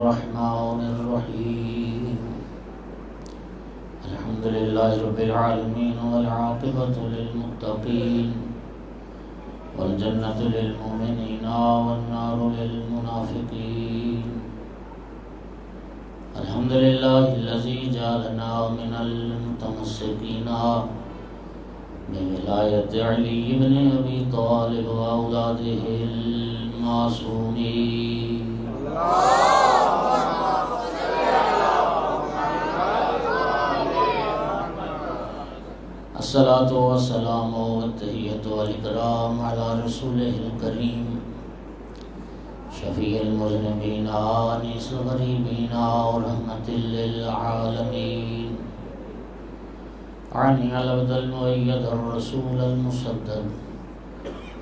الرحمن الرحيم الحمد لله رب العالمين والعاقبة للمتقين والجنة للمؤمنين والنار للمنافقين الحمد لله الذي جعلنا من المتمسكين بولاية علي بن أبي طالب وأولاده المعصومين الصلاة والسلام والتحية والإكرام على رسوله الكريم شفيع المذنبين آنس الغريبين ورحمة للعالمين عني العبد المؤيد الرسول المسدد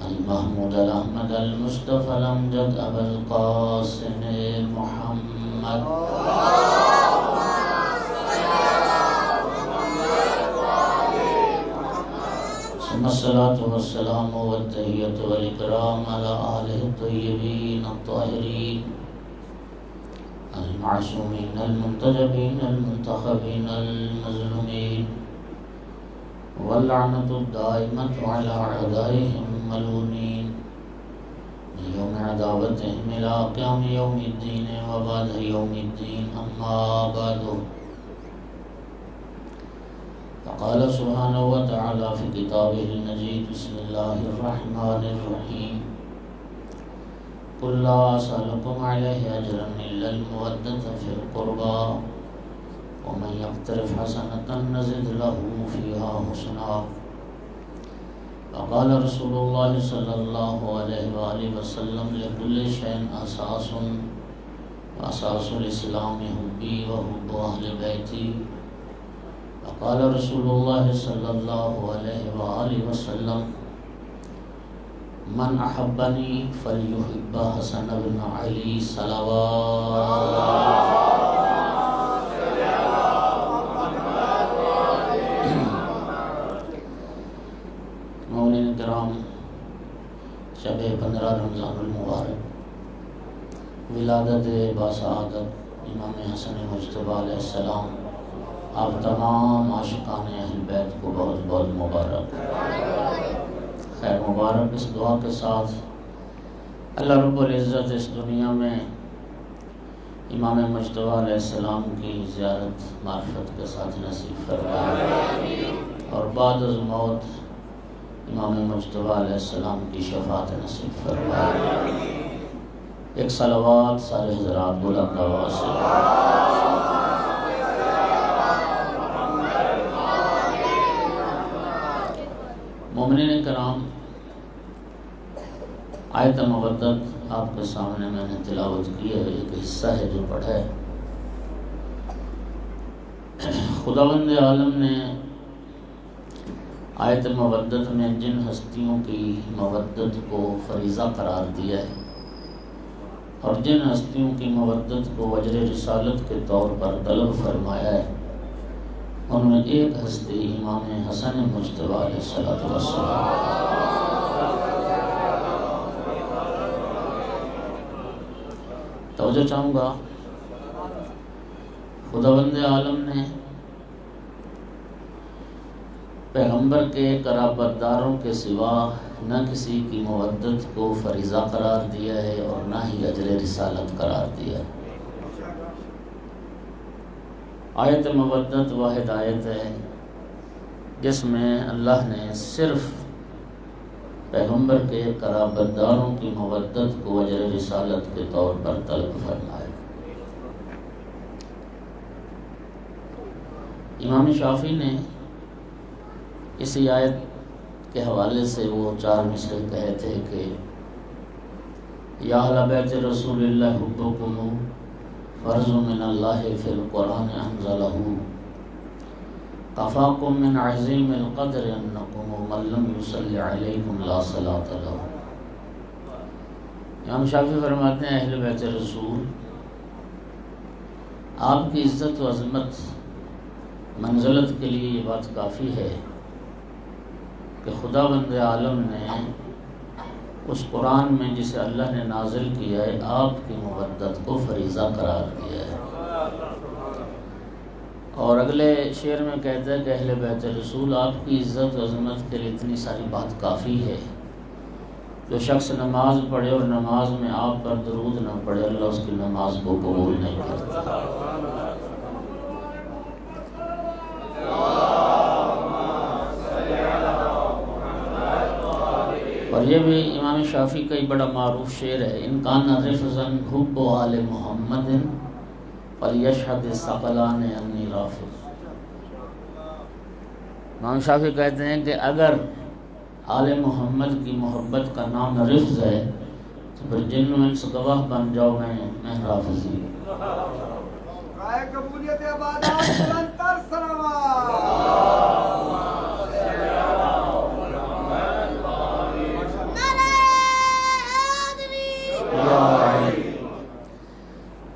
المحمود الأحمد المصطفى الأمجد أبا القاسم محمد ثم الصلاة والسلام والتحية والإكرام على آله الطيبين الطاهرين المعصومين المنتجبين المنتخبين المظلومين واللعنة الدائمة على أعدائهم الملعونين من يوم عداوتهم إلى قيام يوم الدين وبعد يوم الدين أما بعد فقال سبحانه وتعالى في كتابه المجيد بسم الله الرحمن الرحيم قل لا أسألكم عليه أجرا إلا المودة في القربى ومن يقترف حسنة نزد له فيها حسنا وقال رسول الله صلى الله عليه وآله وسلم لكل شيء أساس وأساس الإسلام حبي وحب أهل بيتي وقال رسول الله صلى الله عليه وآله وسلم من أحبني فليحب حسن بن علي صلوات مومنین کرام، شب 15 رمضان المبارک ولادت باسعادت امام حسن مجتبی علیہ السلام، آپ تمام عاشقان اہل بیت کو بہت بہت مبارک خیر مبارک۔ اس دعا کے ساتھ اللہ رب العزت اس دنیا میں امام مجتبی علیہ السلام کی زیارت معرفت کے ساتھ نصیب فرمائے اور بعد از موت امام مجتبی علیہ السلام کی شفاعت نصیب فرمائے۔ ایک صلوات سارے حضرات بلند آواز سے مومنین کرام، آیت مقدس آپ کے سامنے میں نے تلاوت کی ہے، ایک حصہ ہے جو پڑھا ہے۔ خداوند عالم نے آیت مودت میں جن ہستیوں کی مودت کو فریضہ قرار دیا ہے اور جن ہستیوں کی مودت کو اجر رسالت کے طور پر طلب فرمایا ہے، ان میں ایک ہستی امام حسن مجتبی علیہ السلام۔ توجہ چاہوں گا، خداوند عالم نے پیغمبر کے قرابت داروں کے سوا نہ کسی کی مودت کو فریضہ قرار دیا ہے اور نہ ہی اجر رسالت قرار دیا ہے۔ آیت مودت واحد آیت ہے جس میں اللہ نے صرف پیغمبر کے قرابت داروں کی مودت کو اجر رسالت کے طور پر طلب فرمایا۔ امام شافعی نے اسی آیت کے حوالے سے وہ 4 مصرع کہے تھے کہ یا اہل بیت رسول اللہ حبکم فرض من اللہ فی القرآن انزلہ کفاکم من عظیم القدر انکم من لم یصلی علیکم لا صلاۃ لہ۔ امام شافعی فرماتے ہیں اہل بیت رسول، آپ کی عزت و عظمت منزلت کے لیے یہ بات کافی ہے کہ خداوند عالم نے اس قرآن میں جسے اللہ نے نازل کیا ہے آپ کی مودت کو فریضہ قرار دیا ہے۔ اور اگلے شعر میں کہتا ہے کہ اہل بیت رسول آپ کی عزت و عظمت کے لیے اتنی ساری بات کافی ہے، جو شخص نماز پڑھے اور نماز میں آپ پر درود نہ پڑھے اللہ اس کی نماز کو قبول نہیں کرتا۔ اور یہ بھی امام شافعی کا ایک بڑا معروف شعر ہے، ان کان رفضا حب آل محمد فلیشہد الثقلان انی رافض۔ امام شافعی کہتے ہیں کہ اگر آل محمد کی محبت کا نام رفض ہے تو پھر جن و انس گواہ بن جاؤ میں رافضی ہوں۔ رائے قبولیت عبادات بلند تر سلامات۔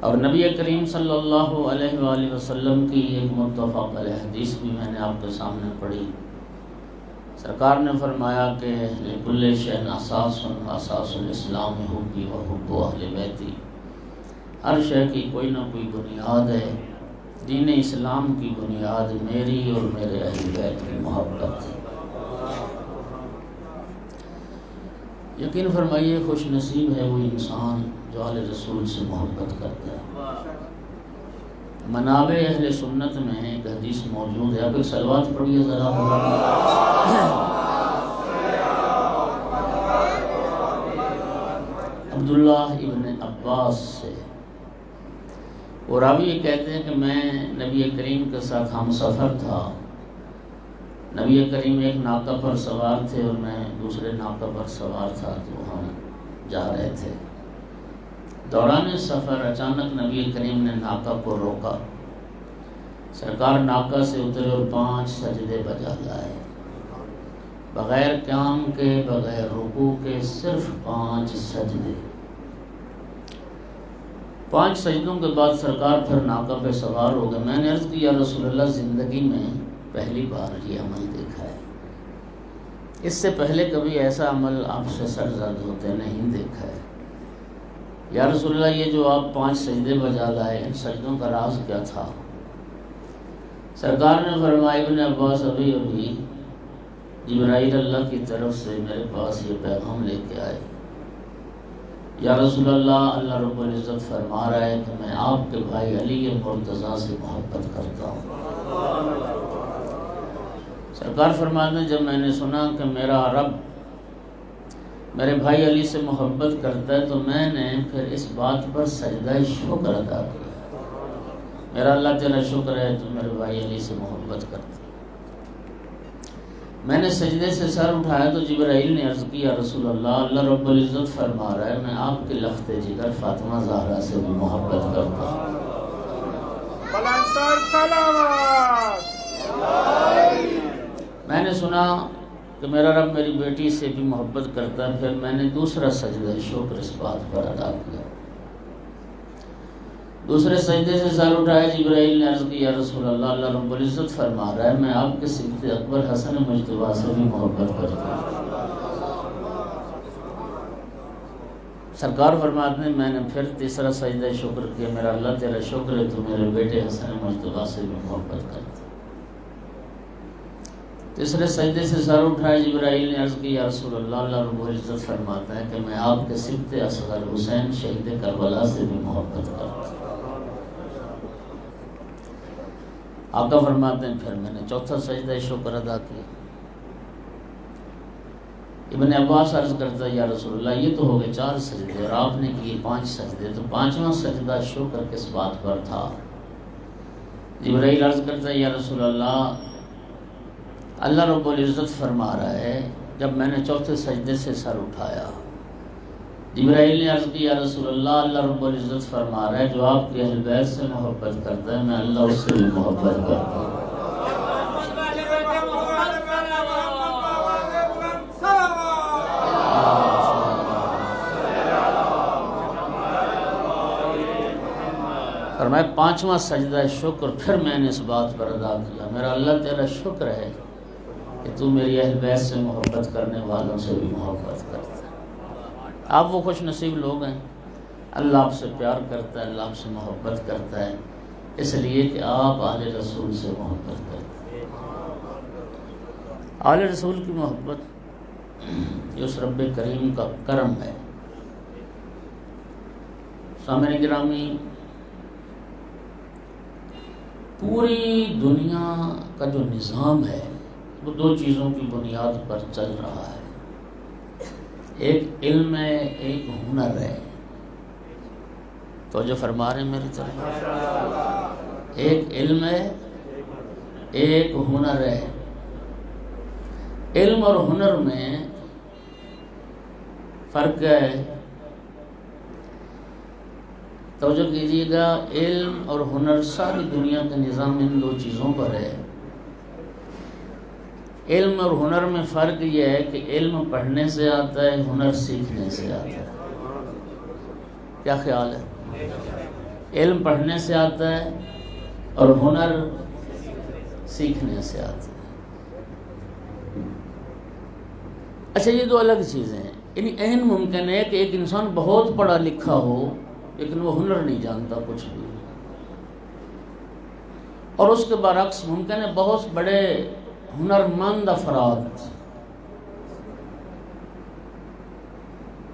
اور نبی کریم صلی اللہ علیہ وآلہ وسلم کی ایک متفق علیہ حدیث بھی میں نے آپ کے سامنے پڑھی۔ سرکار نے فرمایا کہ لکل شیء اساس اساس الاسلام حبی و حب اہل بیتی، ہر شے کی کوئی نہ کوئی بنیاد ہے، دین اسلام کی بنیاد میری اور میرے اہل بیت کی محبت ہے۔ یقین فرمائیے خوش نصیب ہے وہ انسان جو اہل رسول سے محبت کرتا ہے۔ منابع اہل سنت میں ایک حدیث موجود ہے، اب ایک صلوات پڑھیے ذرا۔ عبداللہ ابن عباس سے وہ راوی یہ کہتے ہیں کہ میں نبی کریم کے ساتھ ہم سفر تھا، نبی کریم ایک ناقہ پر سوار تھے اور میں دوسرے ناقہ پر سوار تھا، تو ہم جا رہے تھے۔ دوران سفر اچانک نبی کریم نے ناقہ کو روکا، سرکار ناقہ سے اترے اور 5 سجدے بجا لائے، بغیر قیام کے بغیر رکوع کے، صرف 5 سجدے۔ 5 سجدوں کے بعد سرکار پھر ناقہ پہ سوار ہو گئے۔ میں نے عرض کی یا رسول اللہ زندگی میں پہلی بار یہ عمل دیکھا ہے، اس سے پہلے کبھی ایسا عمل آپ سے سرزد ہوتے نہیں دیکھا ہے۔ یا رسول اللہ یہ جو آپ 5 سجدے بجا لائے، ان سجدوں کا راز کیا تھا؟ سرکار نے فرمایا ابن عباس ابھی جبرائیل اللہ کی طرف سے میرے پاس یہ پیغام لے کے آئے، یا رسول اللہ اللہ رب العزت فرما رہا ہے کہ میں آپ کے بھائی علی مرتضیٰ سے محبت کرتا ہوں۔ سرکار فرماتے ہیں جب میں نے سنا کہ میرا رب میرے بھائی علی سے محبت کرتا ہے تو میں نے پھر اس بات پر سجدہ شکر ادا کیا، میرا اللہ تیرا شکر ہے تو میرے بھائی علی سے محبت کرتا ہے۔ میں نے سجدے سے سر اٹھایا تو جبرائیل نے عرض کیا رسول اللہ اللہ رب العزت فرما رہا ہے میں آپ کے لخت جگر فاطمہ زہرا سے بھی محبت کرتا ہوں۔ میں نے سنا کہ میرا رب میری بیٹی سے بھی محبت کرتا ہے، پھر میں نے دوسرا سجدہ شکر اس بات پر ادا کیا۔ دوسرے سجدے سے سر اٹھایا، جبرائیل نے عرض کی یا رسول اللہ اللہ رب العزت فرما رہا ہے میں آپ کے صدیق اکبر حسن مجتبیٰ سے بھی محبت کرتا ہوں۔ سرکار فرماتے ہیں میں نے پھر تیسرا سجدہ شکر کیا، میرا اللہ تیرا شکر ہے تو میرے بیٹے حسن مجتبیٰ سے بھی محبت کرتا ہے۔ تیسرے سجدے سے سر اٹھایا، جبرائیل نے عرض کی یا رسول اللہ اللہ رب العزت فرماتا ہے کہ میں آپ کے سبط اصغر حسین شہید کربلا سے بھی محبت کرتا ہوں۔ آقا فرماتے ہیں پھر میں نے چوتھا سجدہ شکر ادا کیا۔ ابن عباس عرض کرتا ہے یا رسول اللہ یہ تو ہو گئے 4 سجدے اور آپ نے کیے 5 سجدے، تو 5واں سجدہ شکر کس بات پر تھا؟ جبرائیل عرض کرتا ہے یا رسول اللہ اللہ رب العزت فرما رہا ہے جب میں نے چوتھے سجدے سے سر اٹھایا، جبرائیل نے عرض کی یا رسول اللہ اللہ رب العزت فرما رہا ہے جو آپ کے اہل بیت سے محبت کرتا ہے میں اللہ اس سے بھی محبت کرتا ہوں۔ فرمایا 5واں سجدہ شکر پھر میں نے اس بات پر ادا کیا، میرا اللہ تیرا شکر ہے کہ تو میری اہل بیت سے محبت کرنے والوں سے بھی محبت کرتا ہے۔ آپ وہ خوش نصیب لوگ ہیں، اللہ آپ سے پیار کرتا ہے، اللہ آپ سے محبت کرتا ہے، اس لیے کہ آپ آل رسول سے محبت کرتے ہیں۔ آل رسول کی محبت یہ اس رب کریم کا کرم ہے۔ سامعین گرامی، پوری دنیا کا جو نظام ہے وہ دو چیزوں کی بنیاد پر چل رہا ہے، ایک علم ہے، ایک ہنر ہے۔ تو جو فرما رہے ہیں میری طرف، ایک علم ہے، ایک ہنر ہے۔ علم اور ہنر میں فرق ہے، توجہ کیجیے گا۔ علم اور ہنر، ساری دنیا کا نظام ان دو چیزوں پر ہے۔ علم اور ہنر میں فرق یہ ہے کہ علم پڑھنے سے آتا ہے، ہنر سیکھنے سے آتا ہے۔ کیا خیال ہے؟ علم پڑھنے سے آتا ہے اور ہنر سیکھنے سے آتا ہے۔ اچھا، یہ دو الگ چیزیں ہیں۔ یعنی عین ممکن ہے کہ ایک انسان بہت پڑھا لکھا ہو لیکن وہ ہنر نہیں جانتا کچھ بھی، اور اس کے برعکس ممکن ہے بہت بڑے ہنرمند افراد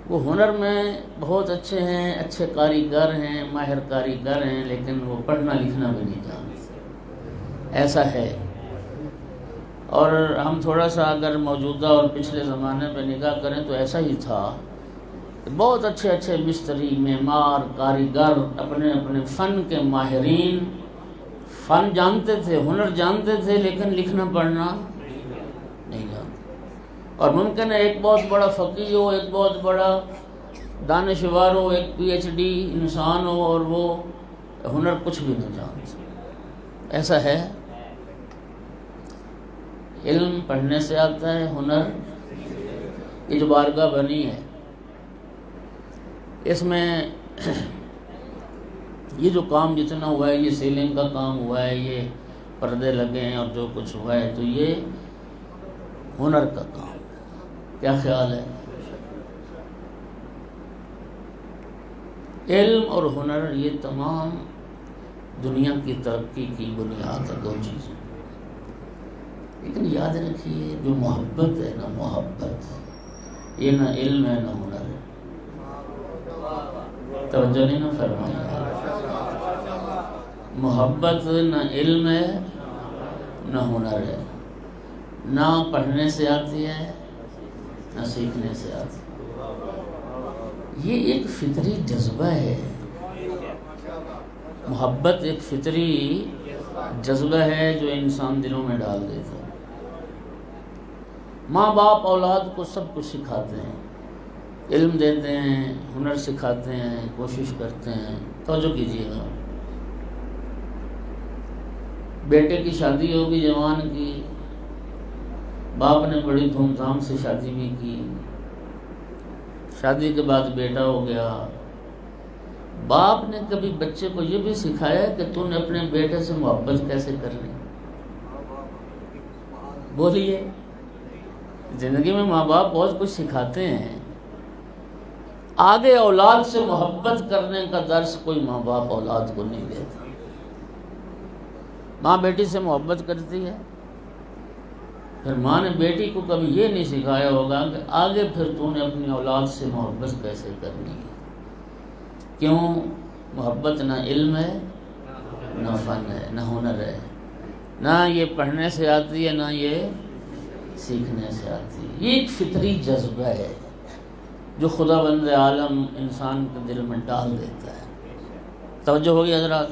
وہ ہنر میں بہت اچھے ہیں، اچھے کاریگر ہیں، ماہر کاریگر ہیں، لیکن وہ پڑھنا لکھنا بھی نہیں جانتے۔ ایسا ہے۔ اور ہم تھوڑا سا اگر موجودہ اور پچھلے زمانے پہ نگاہ کریں تو ایسا ہی تھا کہ بہت اچھے اچھے مستری، معمار، کاریگر، اپنے اپنے فن کے ماہرین، فن جانتے تھے، ہنر جانتے تھے، لیکن لکھنا پڑھنا نہیں جانتے۔ اور ممکن ہے ایک بہت بڑا فقیہ ہو، ایک بہت بڑا دانشور ہو، ایک پی ایچ ڈی انسان ہو، اور وہ ہنر کچھ بھی نہیں جانتے۔ ایسا ہے۔ علم پڑھنے سے آتا ہے، ہنر، یہ جو بارگاہ بنی ہے اس میں یہ جو کام جتنا ہوا ہے، یہ سیلنگ کا کام ہوا ہے، یہ پردے لگے ہیں اور جو کچھ ہوا ہے، تو یہ ہنر کا کام ہے۔ کیا خیال ہے؟ علم اور ہنر یہ تمام دنیا کی ترقی کی بنیاد ہے، دو چیزیں۔ لیکن یاد رکھیے، جو محبت ہے نا، محبت یہ نہ علم ہے نہ ہنر ہے۔ توجہ نہیں نہ فرمائی۔ محبت نہ علم ہے نہ ہنر ہے، نہ پڑھنے سے آتی ہے نہ سیکھنے سے آتی ہے۔ یہ ایک فطری جذبہ ہے۔ محبت ایک فطری جذبہ ہے جو انسان دلوں میں ڈال دیتا ہے۔ ماں باپ اولاد کو سب کچھ سکھاتے ہیں، علم دیتے ہیں، ہنر سکھاتے ہیں، کوشش کرتے ہیں۔ توجہ کیجیے گا، بیٹے کی شادی ہوگی جوان کی، باپ نے بڑی دھوم دھام سے شادی بھی کی، شادی کے بعد بیٹا ہو گیا، باپ نے کبھی بچے کو یہ بھی سکھایا کہ تو نے اپنے بیٹے سے محبت کیسے کرنی؟ بولیے، زندگی میں ماں باپ بہت کچھ سکھاتے ہیں، آگے اولاد سے محبت کرنے کا درس کوئی ماں باپ اولاد کو نہیں دیتا۔ ماں بیٹی سے محبت کرتی ہے، پھر ماں نے بیٹی کو کبھی یہ نہیں سکھایا ہوگا کہ آگے پھر تو نے اپنی اولاد سے محبت کیسے کرنی ہے۔ کیوں؟ محبت نہ علم ہے نہ فن ہے نہ ہنر ہے، نہ یہ پڑھنے سے آتی ہے نہ یہ سیکھنے سے آتی ہے۔ یہ ایک فطری جذبہ ہے جو خدا بند عالم انسان کے دل میں ڈال دیتا ہے۔ توجہ ہوگی حضرات؟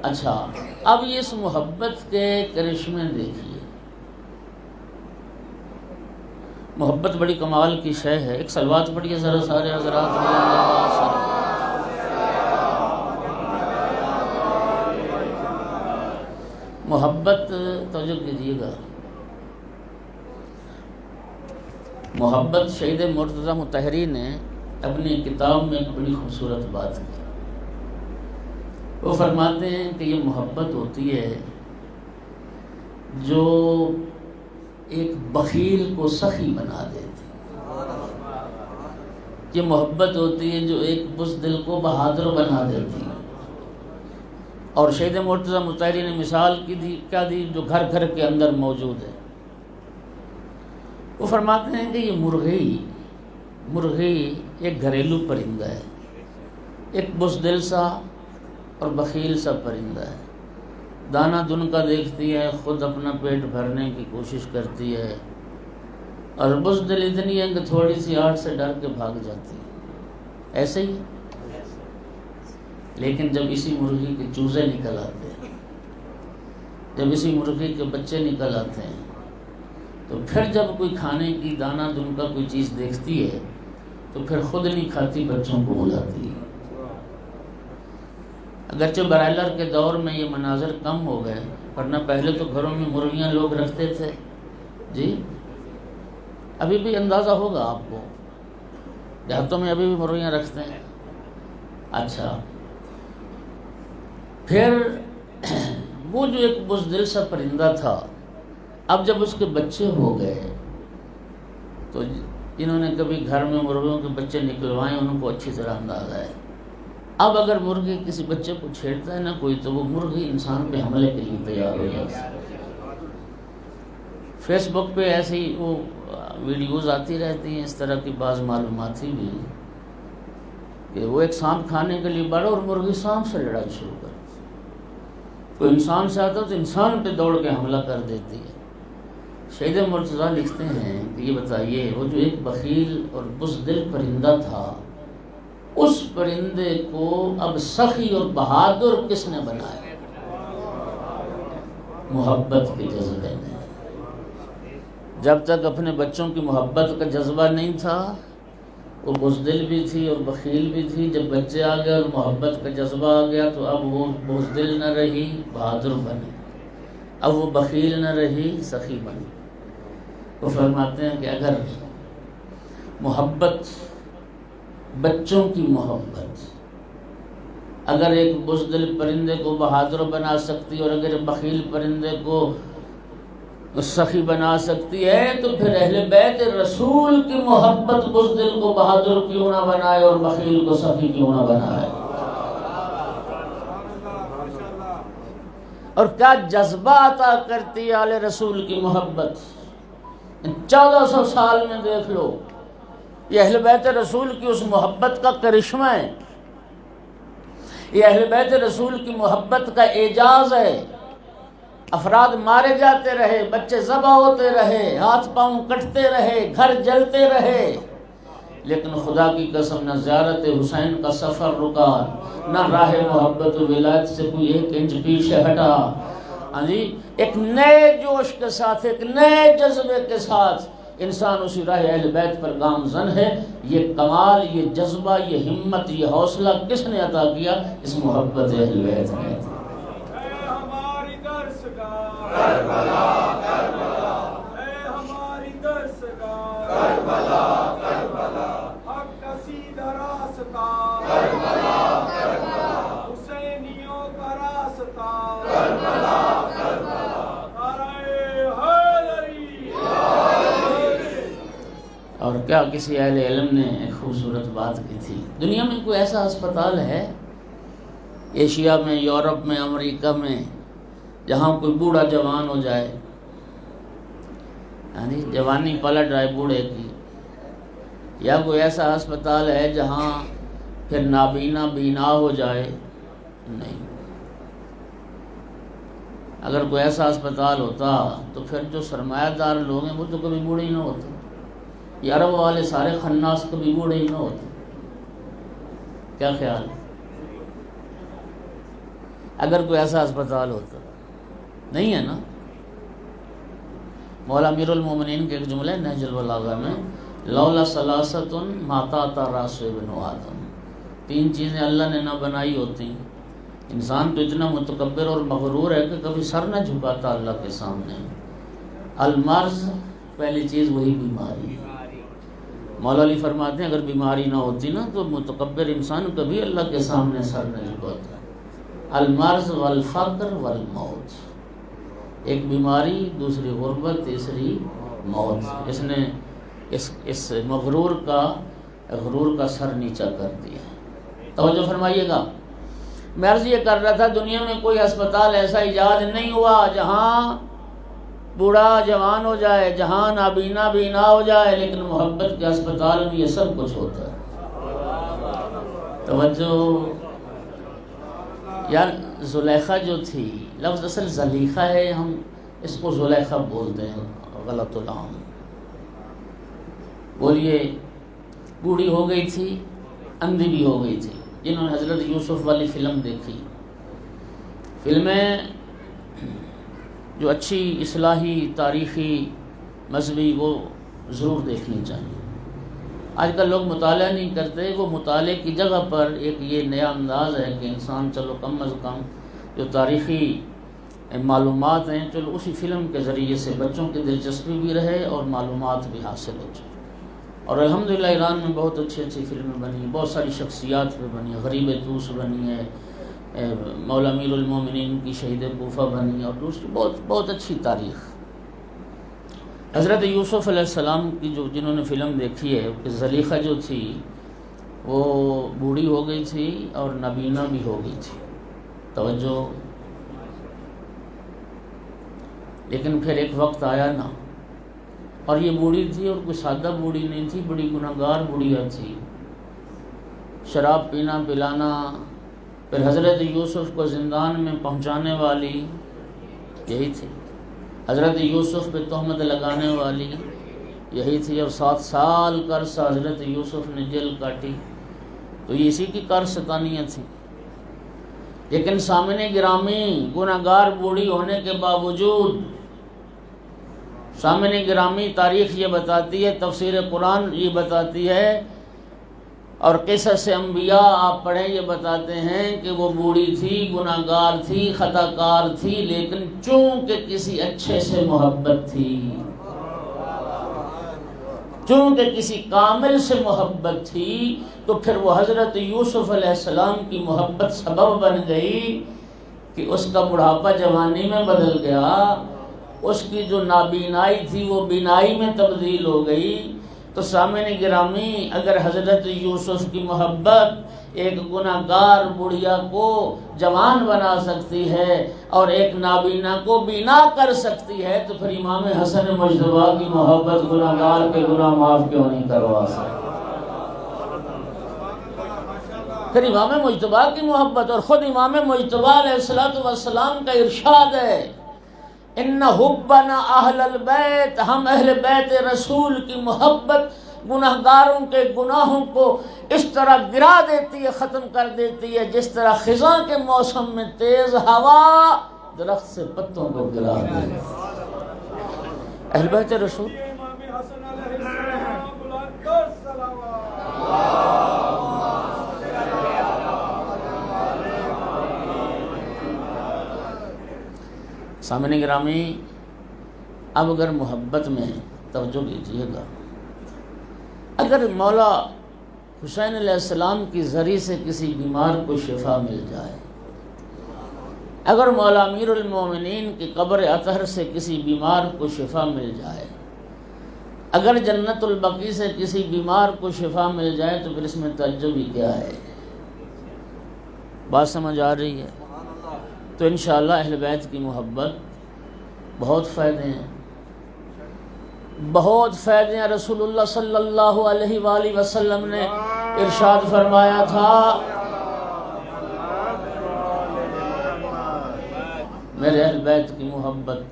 اچھا، اب یہ اس محبت کے کرشمے دیکھیے۔ محبت بڑی کمال کی شے ہے۔ ایک صلوات پڑھیے ذرا سارے حضرات۔ محبت، توجہ کیجیے گا، محبت شہید مرتضی مطہری نے اپنی کتاب میں ایک بڑی خوبصورت بات کی۔ وہ فرماتے ہیں کہ یہ محبت ہوتی ہے جو ایک بخیل کو سخی بنا دیتی ہے۔ یہ محبت ہوتی ہے جو ایک بزدل کو بہادر بنا دیتی ہے. اور شہید مرتضیٰ مطہری نے مثال کیا دی جو گھر گھر کے اندر موجود ہے. وہ فرماتے ہیں کہ یہ مرغی ایک گھریلو پرندہ ہے، ایک بزدل سا اور بخیل سا پرندہ ہے. دانہ دن کا دیکھتی ہے، خود اپنا پیٹ بھرنے کی کوشش کرتی ہے، اور بزدل اتنی ہے کہ تھوڑی سی آڑ سے ڈر کے بھاگ جاتی ہے. ایسے ہی لیکن جب اسی مرغی کے چوزے نکل آتے ہیں، جب اسی مرغی کے بچے نکل آتے ہیں، تو پھر جب کوئی کھانے کی دانہ دن کا کوئی چیز دیکھتی ہے تو پھر خود نہیں کھاتی، بچوں کو بلاتی ہے. اگرچہ برائلر کے دور میں یہ مناظر کم ہو گئے، ورنہ پہلے تو گھروں میں مرغیاں لوگ رکھتے تھے. جی ابھی بھی اندازہ ہوگا آپ کو، دیہاتوں میں ابھی بھی مرغیاں رکھتے ہیں. اچھا، پھر وہ جو ایک بزدل سا پرندہ تھا، اب جب اس کے بچے ہو گئے تو انہوں نے کبھی گھر میں مرغیوں کے بچے نکلوائے، ان کو اچھی طرح اندازہ ہے. اب اگر مرغی کسی بچے کو چھیڑتا ہے نا کوئی، تو وہ مرغی انسان پہ حملے کے لیے تیار ہو جاتی ہے. فیس بک پہ ایسی وہ ویڈیوز آتی رہتی ہیں، اس طرح کی بعض معلوماتی بھی، کہ وہ ایک سانپ کھانے کے لیے بڑھا اور مرغی سانپ سے لڑائی شروع کر، کوئی انسان سے آتا تو انسان پہ دوڑ کے حملہ کر دیتی ہے. شہید مرتضیٰ لکھتے ہیں کہ یہ بتائیے، وہ جو ایک بخیل اور بزدل پرندہ تھا، اس پرندے کو اب سخی اور بہادر کس نے بنایا؟ محبت کے جذبے نے. جب تک اپنے بچوں کی محبت کا جذبہ نہیں تھا، وہ بزدل بھی تھی اور بخیل بھی تھی. جب بچے آ گئے اور محبت کا جذبہ آ گیا تو اب وہ بزدل نہ رہی، بہادر بنی. اب وہ بخیل نہ رہی، سخی بنی. وہ فرماتے ہیں کہ اگر محبت، بچوں کی محبت اگر ایک بزدل پرندے کو بہادر بنا سکتی اور اگر بخیل پرندے کو سخی بنا سکتی ہے، تو پھر اہل بیت رسول کی محبت بزدل کو بہادر کیوں نہ بنائے اور بخیل کو سخی کیوں نہ بنائے؟ اور کیا جذبہ عطا کرتی ہے آل رسول کی محبت. 1400 سال میں دیکھ لو، یہ اہل بیت رسول کی اس محبت کا کرشمہ ہے، یہ اہل بیت رسول کی محبت کا اعجاز ہے. افراد مارے جاتے رہے، بچے ذبح ہوتے رہے، ہاتھ پاؤں کٹتے رہے، گھر جلتے رہے، لیکن خدا کی قسم نہ زیارت حسین کا سفر رکا، نہ راہ محبت و ولایت سے کوئی 1 انچ پیچھے ہٹا. ہاں جی، ایک نئے جوش کے ساتھ، ایک نئے جذبے کے ساتھ انسان اسی راہ اہل بیت پر گامزن ہے. یہ کمال، یہ جذبہ، یہ ہمت، یہ حوصلہ کس نے عطا کیا؟ اس محبت اہل بیت نے. اے ہماری درسگاہ کربلا کربلا، اے ہماری درسگاہ کربلا کربلا، حق کا سیدھا راستہ کربلا کربلا، حسینیوں کا راستہ کربلا کربلا، نعرہ حیدری. اور کیا کسی اہل علم نے ایک خوبصورت بات کی تھی، دنیا میں کوئی ایسا ہسپتال ہے، ایشیا میں، یورپ میں، امریکہ میں، جہاں کوئی بوڑھا جوان ہو جائے، یعنی جوانی پلٹ جائے بوڑھے کی، یا کوئی ایسا ہسپتال ہے جہاں پھر نابینا بینا ہو جائے؟ نہیں. اگر کوئی ایسا ہسپتال ہوتا تو پھر جو سرمایہ دار لوگ ہیں وہ تو کبھی بوڑھے ہی نہ ہوتے، یہ عرب والے سارے خناس کبھی بوڑھے ہی نہ ہوتے. کیا خیال ہے؟ اگر کوئی ایسا ہسپتال ہوتا، نہیں ہے نا. مولا امیر المومنین کے ایک جملہ نہج البلاغہ میں، لولا ثلاثۃ ما طاط راس ابن آدم، 3 چیزیں اللہ نے نہ بنائی ہوتی، انسان تو اتنا متکبر اور مغرور ہے کہ کبھی سر نہ جھکاتا اللہ کے سامنے. المرض، پہلی چیز وہی بیماری. مولا علی فرماتے ہیں اگر بیماری نہ ہوتی نا تو متکبر انسان کبھی اللہ کے سامنے سر نہ جھکاتا. المرض والفقر والموت، ایک بیماری، دوسری غربت، تیسری موت. اس نے اس مغرور کا غرور کا سر نیچا کر دیا۔ توجہ فرمائیے گا، میں عرض یہ کر رہا تھا دنیا میں کوئی ہسپتال ایسا ایجاد نہیں ہوا جہاں بوڑھا جوان ہو جائے، جہاں نابینا بینا ہو جائے، لیکن محبت کے ہسپتال میں یہ سب کچھ ہوتا ہے۔ توجہ، یار زلیخا جو تھی، لفظ اصل زلیخا ہے، ہم اس کو زلیخا بولتے ہیں، غلط العام۔ بولیے، بوڑھی ہو گئی تھی، اندھی بھی ہو گئی تھی۔ جنہوں نے حضرت یوسف والی فلم دیکھی، فلمیں جو اچھی اصلاحی تاریخی مذہبی وہ ضرور دیکھنی چاہیے۔ آج کل لوگ مطالعہ نہیں کرتے، وہ مطالعے کی جگہ پر ایک یہ نیا انداز ہے کہ انسان چلو کم از کم جو تاریخی معلومات ہیں چلو اسی فلم کے ذریعے سے بچوں کی دلچسپی بھی رہے اور معلومات بھی حاصل ہو جائے۔ اور الحمدللہ ایران میں بہت اچھی اچھی فلمیں بنی، بہت ساری شخصیات پہ بنی، غریب طوس بنی ہے، مولا امیر المومنین کی شہید کوفہ بنی، اور دوسری بہت اچھی تاریخ۔ حضرت یوسف علیہ السلام کی جو جنہوں نے فلم دیکھی ہے کہ زلیخا جو تھی وہ بوڑھی ہو گئی تھی اور نابینا بھی ہو گئی تھی۔ توجہ، لیکن پھر ایک وقت آیا نا، اور یہ بوڑھی تھی اور کوئی سادہ بوڑھی نہیں تھی، بڑی گناہگار بوڑھیا تھی، شراب پینا پلانا، پھر حضرت یوسف کو زندان میں پہنچانے والی یہی تھی، حضرت یوسف پہ تہمت لگانے والی یہی تھی، اور 7 سال کا عرصہ حضرت یوسف نے جیل کاٹی، تو یہ اسی کی کارستانیاں تھیں۔ لیکن سامنے گرامی، گناہگار بوڑھی ہونے کے باوجود، سامنے گرامی تاریخ یہ بتاتی ہے، تفسیر قرآن یہ بتاتی ہے، اور قصص انبیاء آپ پڑھیں یہ بتاتے ہیں کہ وہ بوڑھی تھی، گناہگار تھی، خطا کار تھی، لیکن چونکہ کسی اچھے سے محبت تھی، چونکہ کسی کامل سے محبت تھی، تو پھر وہ حضرت یوسف علیہ السلام کی محبت سبب بن گئی کہ اس کا بڑھاپا جوانی میں بدل گیا، اس کی جو نابینائی تھی وہ بینائی میں تبدیل ہو گئی۔ تو سامعین گرامی، اگر حضرت یوسف کی محبت ایک گناہگار بڑھیا کو جوان بنا سکتی ہے اور ایک نابینا کو بینا کر سکتی ہے، تو پھر امام حسن مجتبیٰ کی محبت گناہگار کے گناہ معاف کیوں نہیں کروا سکتی؟ پھر امام مجتبیٰ کی محبت، اور خود امام مجتبیٰ علیہ السلام کا ارشاد ہے، ان حبنا اہل البیت، ہم اہل بیت رسول کی محبت گناہگاروں کے گناہوں کو اس طرح گرا دیتی ہے، ختم کر دیتی ہے، جس طرح خزاں کے موسم میں تیز ہوا درخت سے پتوں کو گرا دیتی ہے۔ اہل بیت رسول امام حسن علیہ السلام بلند الصلوات۔ سامعین گرامی، اب اگر محبت میں توجہ کیجیے گا، اگر مولا حسین علیہ السلام کی ذریعے سے کسی بیمار کو شفا مل جائے، اگر مولا امیر المومنین کی قبر اطہر سے کسی بیمار کو شفا مل جائے، اگر جنت البقیع سے کسی بیمار کو شفا مل جائے، تو پھر اس میں تعجب ہی کیا ہے؟ بات سمجھ آ رہی ہے؟ تو انشاءاللہ اہل بیت کی محبت بہت فائدے ہیں، بہت فائدے ہیں۔ رسول اللہ صلی اللہ علیہ وآلہ وسلم نے ارشاد فرمایا تھا، میرے اہل بیت کی محبت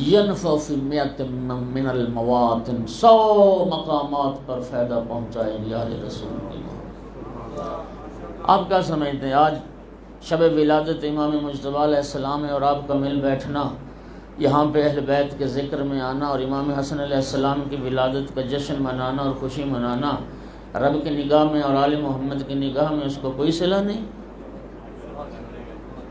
ینفع فی مئۃ من المواطن، 100 مقامات پر فائدہ پہنچائے گی اہل رسول کی محبت۔ آپ کیا سمجھتے ہیں آج شب ولادت امام مجتبیٰ علیہ السلام ہے، اور آپ کا مل بیٹھنا، یہاں پہ اہل بیت کے ذکر میں آنا اور امام حسن علیہ السلام کی ولادت کا جشن منانا اور خوشی منانا، رب کی نگاہ میں اور آل محمد کی نگاہ میں اس کو کوئی صلہ نہیں؟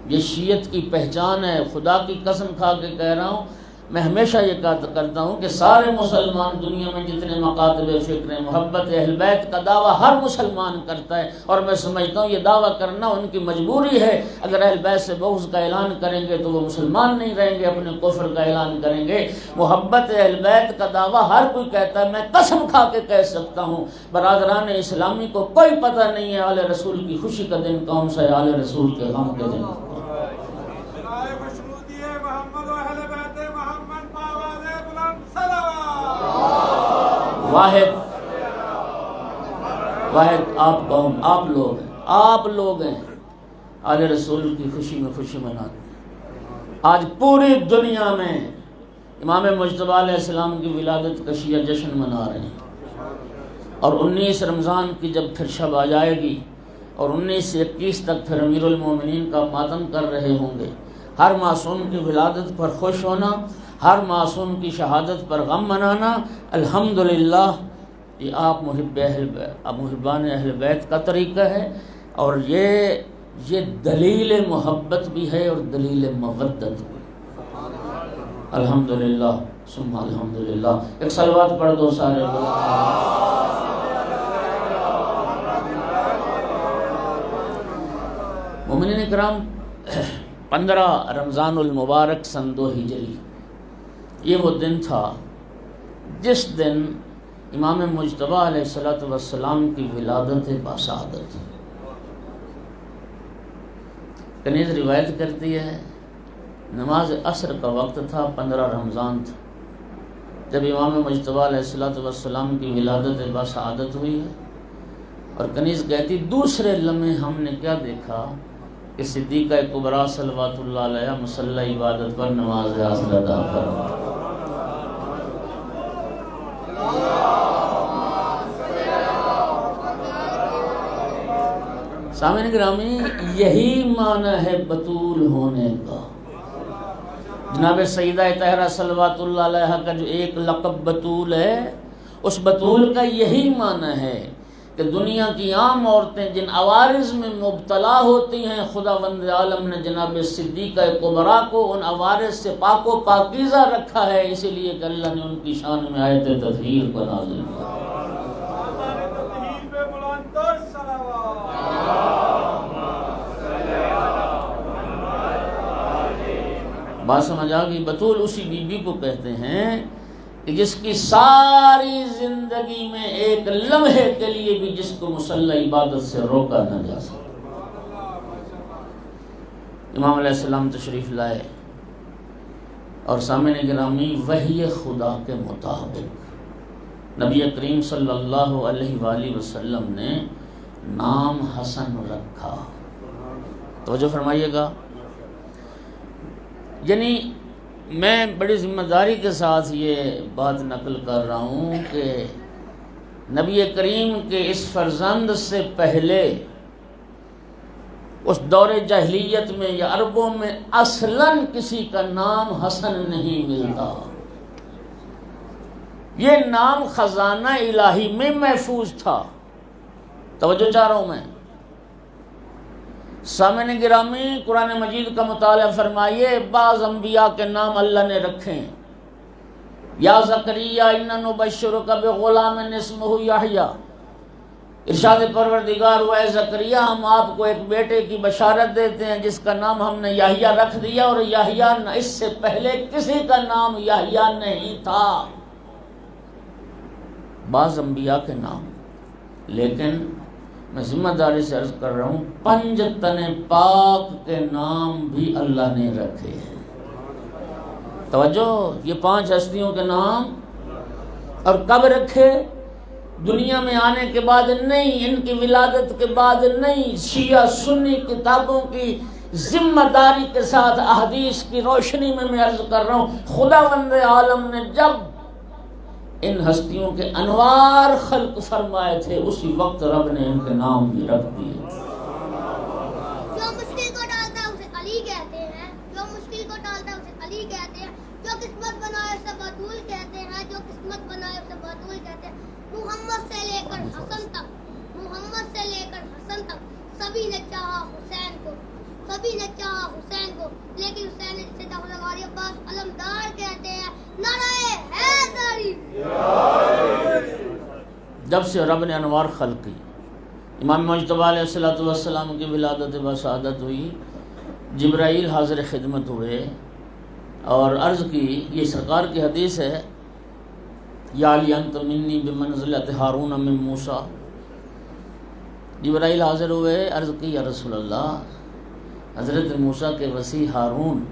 یہ شیعت کی پہچان ہے، خدا کی قسم کھا کے کہہ رہا ہوں، میں ہمیشہ یہ کرتا ہوں کہ سارے مسلمان دنیا میں جتنے مکاتب فکر ہیں، محبت اہل بیت کا دعویٰ ہر مسلمان کرتا ہے، اور میں سمجھتا ہوں یہ دعویٰ کرنا ان کی مجبوری ہے۔ اگر اہل بیت سے بغض کا اعلان کریں گے تو وہ مسلمان نہیں رہیں گے، اپنے کفر کا اعلان کریں گے۔ محبت اہل بیت کا دعویٰ ہر کوئی کہتا ہے، میں قسم کھا کے کہہ سکتا ہوں برادران اسلامی کو کوئی پتہ نہیں ہے آل رسول کی خوشی کا دن کون سا ہے، آل رسول کے غم کے دن۔ واحد آپ لوگ ہیں آل رسول کی خوشی میں خوشی مناتے ہیں۔ آج پوری دنیا میں امام مجتبی علیہ السلام کی ولادت کا شیعہ جشن منا رہے ہیں، اور 19 رمضان کی جب پھر شب آ جائے گی اور 19 سے 21 تک پھر امیر المومنین کا ماتم کر رہے ہوں گے۔ ہر معصوم کی ولادت پر خوش ہونا، ہر معصوم کی شہادت پر غم منانا، الحمدللہ یہ آپ محبان اہل بیت کا طریقہ ہے، اور یہ دلیل محبت بھی ہے اور دلیل مودت بھی۔ الحمدللہ ثم الحمدللہ۔ ایک صلوات پڑھ دو سارے لوگ۔ مومنین کرام، 15 رمضان المبارک سن 2 ہجری، یہ وہ دن تھا جس دن امام مجتبی علیہ السلام کی ولادت باسعادت۔ کنیز روایت کرتی ہے نماز عصر کا وقت تھا، 15 رمضان تھا جب امام مجتبی علیہ السلام کی ولادت باسعادت ہوئی ہے، اور کنیز کہتی دوسرے لمحے ہم نے کیا دیکھا کہ صدیقہ کبریٰ صلوات اللہ علیہ مصلی عبادت پر نماز عصر ادا فرما۔ سامعین گرامی، یہی معنی ہے بطول ہونے کا۔ جناب سیدہ طاہرہ صلوات اللہ علیہ کا جو ایک لقب بطول ہے، اس بطول کا یہی معنی ہے کہ دنیا کی عام عورتیں جن عوارض میں مبتلا ہوتی ہیں، خداوند عالم نے جناب صدیقہ کبریٰ کو ان عوارض سے پاک و پاکیزہ رکھا ہے، اسی لیے کہ اللہ نے ان کی شان میں آیت تطہیر کو نازل کیا۔ بات سمجھ آ گئی؟ بطول اسی بی بی کو کہتے ہیں کہ جس کی ساری زندگی میں ایک لمحے کے لیے بھی جس کو مصلی عبادت سے روکا نہ جا سکتا۔ امام علیہ السلام تشریف لائے، اور سامعین گرامی وحی خدا کے مطابق نبی کریم صلی اللہ علیہ وآلہ وسلم نے نام حسن رکھا۔ توجہ فرمائیے گا، یعنی میں بڑی ذمہ داری کے ساتھ یہ بات نقل کر رہا ہوں کہ نبی کریم کے اس فرزند سے پہلے اس دور جاہلیت میں یا عربوں میں اصلاً کسی کا نام حسن نہیں ملتا۔ یہ نام خزانہ الہی میں محفوظ تھا۔ توجہ چاہ رہا ہوں میں۔ سامعین گرامی، قرآن مجید کا مطالعہ فرمائیے، بعض انبیاء کے نام اللہ نے رکھے ہیں۔ یا زکریا انا نبشرک بغلام اسمہ یحییٰ، ارشاد پروردگار ہوا اے زکریا، ہم آپ کو ایک بیٹے کی بشارت دیتے ہیں جس کا نام ہم نے یحییٰ رکھ دیا، اور یحییٰ اس سے پہلے کسی کا نام یحییٰ نہیں تھا۔ بعض انبیاء کے نام، لیکن میں ذمہ داری سے عرض کر رہا ہوں 5 تن پاک کے نام بھی اللہ نے رکھے ہیں۔ توجہ، یہ 5 ہستیوں کے نام، اور کب رکھے؟ دنیا میں آنے کے بعد نہیں، ان کی ولادت کے بعد نہیں، شیعہ سنی کتابوں کی ذمہ داری کے ساتھ احادیث کی روشنی میں عرض کر رہا ہوں، خداوند عالم نے جب ان ہستیوں کے انوار خلق فرمائے تھے اسی وقت رب نے ان کے نام بھی رکھ دیے۔ جو مشکل کو ٹالتا ہے اسے علی کہتے ہیں، جو مشکل کو ٹالتا ہے اسے علی کہتے ہیں، جو قسمت بنائے اسے بطول کہتے ہیں، جو قسمت بنائے اسے بطول کہتے ہیں۔ محمد سے لے کر حسن تک سبھی نے چاہا حسین کو، سبھی نے چاہا حسین کو، لیکن حسین سے دخل ہمارے عباس علمدار کہتے ہیں نعرہ حیدری۔ جب سے رب نے انوار خلق کی، امام مجتبی علیہ السلام کی ولادت بسعادت ہوئی، جبرائیل حاضر خدمت ہوئے اور عرض کی، یہ سرکار کی حدیث ہے، یا علی انت منی بمنزلت ہارون من موسیٰ۔ جبرائیل حاضر ہوئے، عرض کی یا رسول اللہ، حضرت موسیٰ کے وصی ہارون،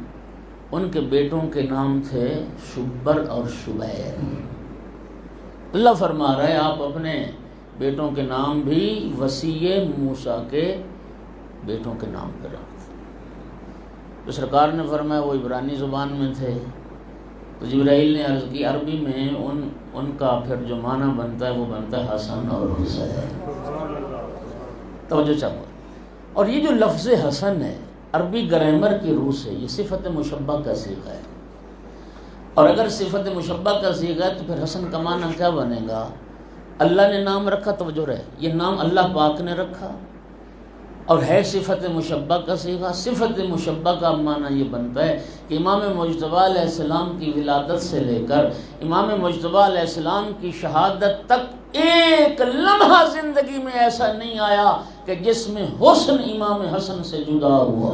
ان کے بیٹوں کے نام تھے شبر اور شبیر۔ اللہ فرما رہا ہے آپ اپنے بیٹوں کے نام بھی وصی موسیٰ کے بیٹوں کے نام پہ رکھ۔ تو سرکار نے فرمایا وہ عبرانی زبان میں تھے، تو جبرائیل نے عرض کی عربی میں ان کا پھر جو معنی بنتا ہے وہ بنتا ہے حسن اور حسین۔ توجہ چاہوں، اور یہ جو لفظ حسن ہے عربی گرامر کی روح سے یہ صفت مشبہ کا صیغہ ہے، اور اگر صفت مشبہ کا صیغہ ہے تو پھر حسن کا معنی کیا بنے گا؟ اللہ نے نام رکھا، توجہ رہے، یہ نام اللہ پاک نے رکھا اور ہے صفت مشبہ کا صیغہ۔ صفت مشبہ کا معنی یہ بنتا ہے کہ امام مجتبی علیہ السلام کی ولادت سے لے کر امام مجتبی علیہ السلام کی شہادت تک ایک لمحہ زندگی میں ایسا نہیں آیا کہ جس میں حسن امام حسن سے جدا ہوا۔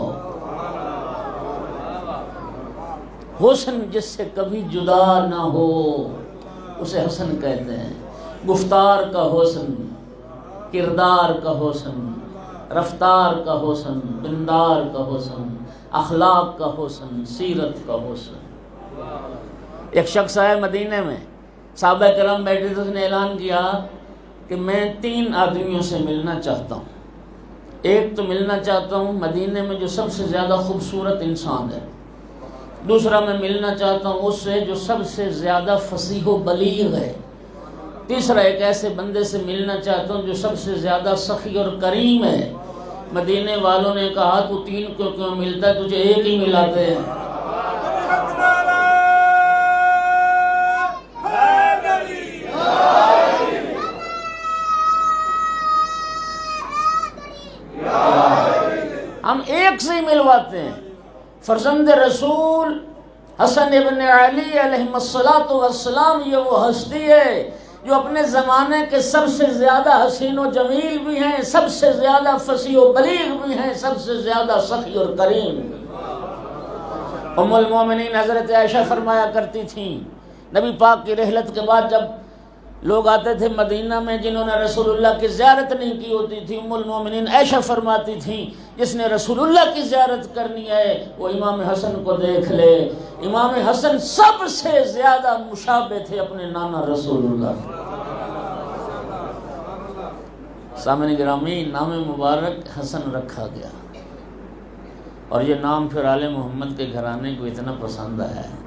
حسن جس سے کبھی جدا نہ ہو اسے حسن کہتے ہیں۔ گفتار کا حسن، کردار کا حسن، رفتار کا حسن، بندار کا حسن، اخلاق کا حسن، سیرت کا حسن۔ ایک شخص آیا مدینہ میں، صحابہ کرام بیٹھے تھے، اس نے اعلان کیا کہ میں 3 آدمیوں سے ملنا چاہتا ہوں۔ ایک تو ملنا چاہتا ہوں مدینہ میں جو سب سے زیادہ خوبصورت انسان ہے، دوسرا میں ملنا چاہتا ہوں اس سے جو سب سے زیادہ فصیح و بلیغ ہے، تیسرا ایک ایسے بندے سے ملنا چاہتا ہوں جو سب سے زیادہ سخی اور کریم ہے۔ مدینے والوں نے کہا تو 3 کو کیوں ملتا ہے، تجھے ایک ہی ملاتے ہیں۔ ہم ایک سے ہی ملواتے ہیں۔ فرزند رسول حسن ابن علی علیہ السلام یہ وہ ہستی ہے جو اپنے زمانے کے سب سے زیادہ حسین و جمیل بھی ہیں، سب سے زیادہ فصیح و بلیغ بھی ہیں، سب سے زیادہ سخی اور کریم۔ ام المومنین حضرت عائشہ فرمایا کرتی تھیں، نبی پاک کی رحلت کے بعد جب لوگ آتے تھے مدینہ میں جنہوں نے رسول اللہ کی زیارت نہیں کی ہوتی تھی، ام المومنین عائشہ فرماتی تھیں جس نے رسول اللہ کی زیارت کرنی ہے وہ امام حسن کو دیکھ لے۔ امام حسن سب سے زیادہ مشابہ تھے اپنے نانا رسول اللہ۔ سامعین گرامی، نام مبارک حسن رکھا گیا، اور یہ نام پھر آل محمد کے گھرانے کو اتنا پسند آیا ہے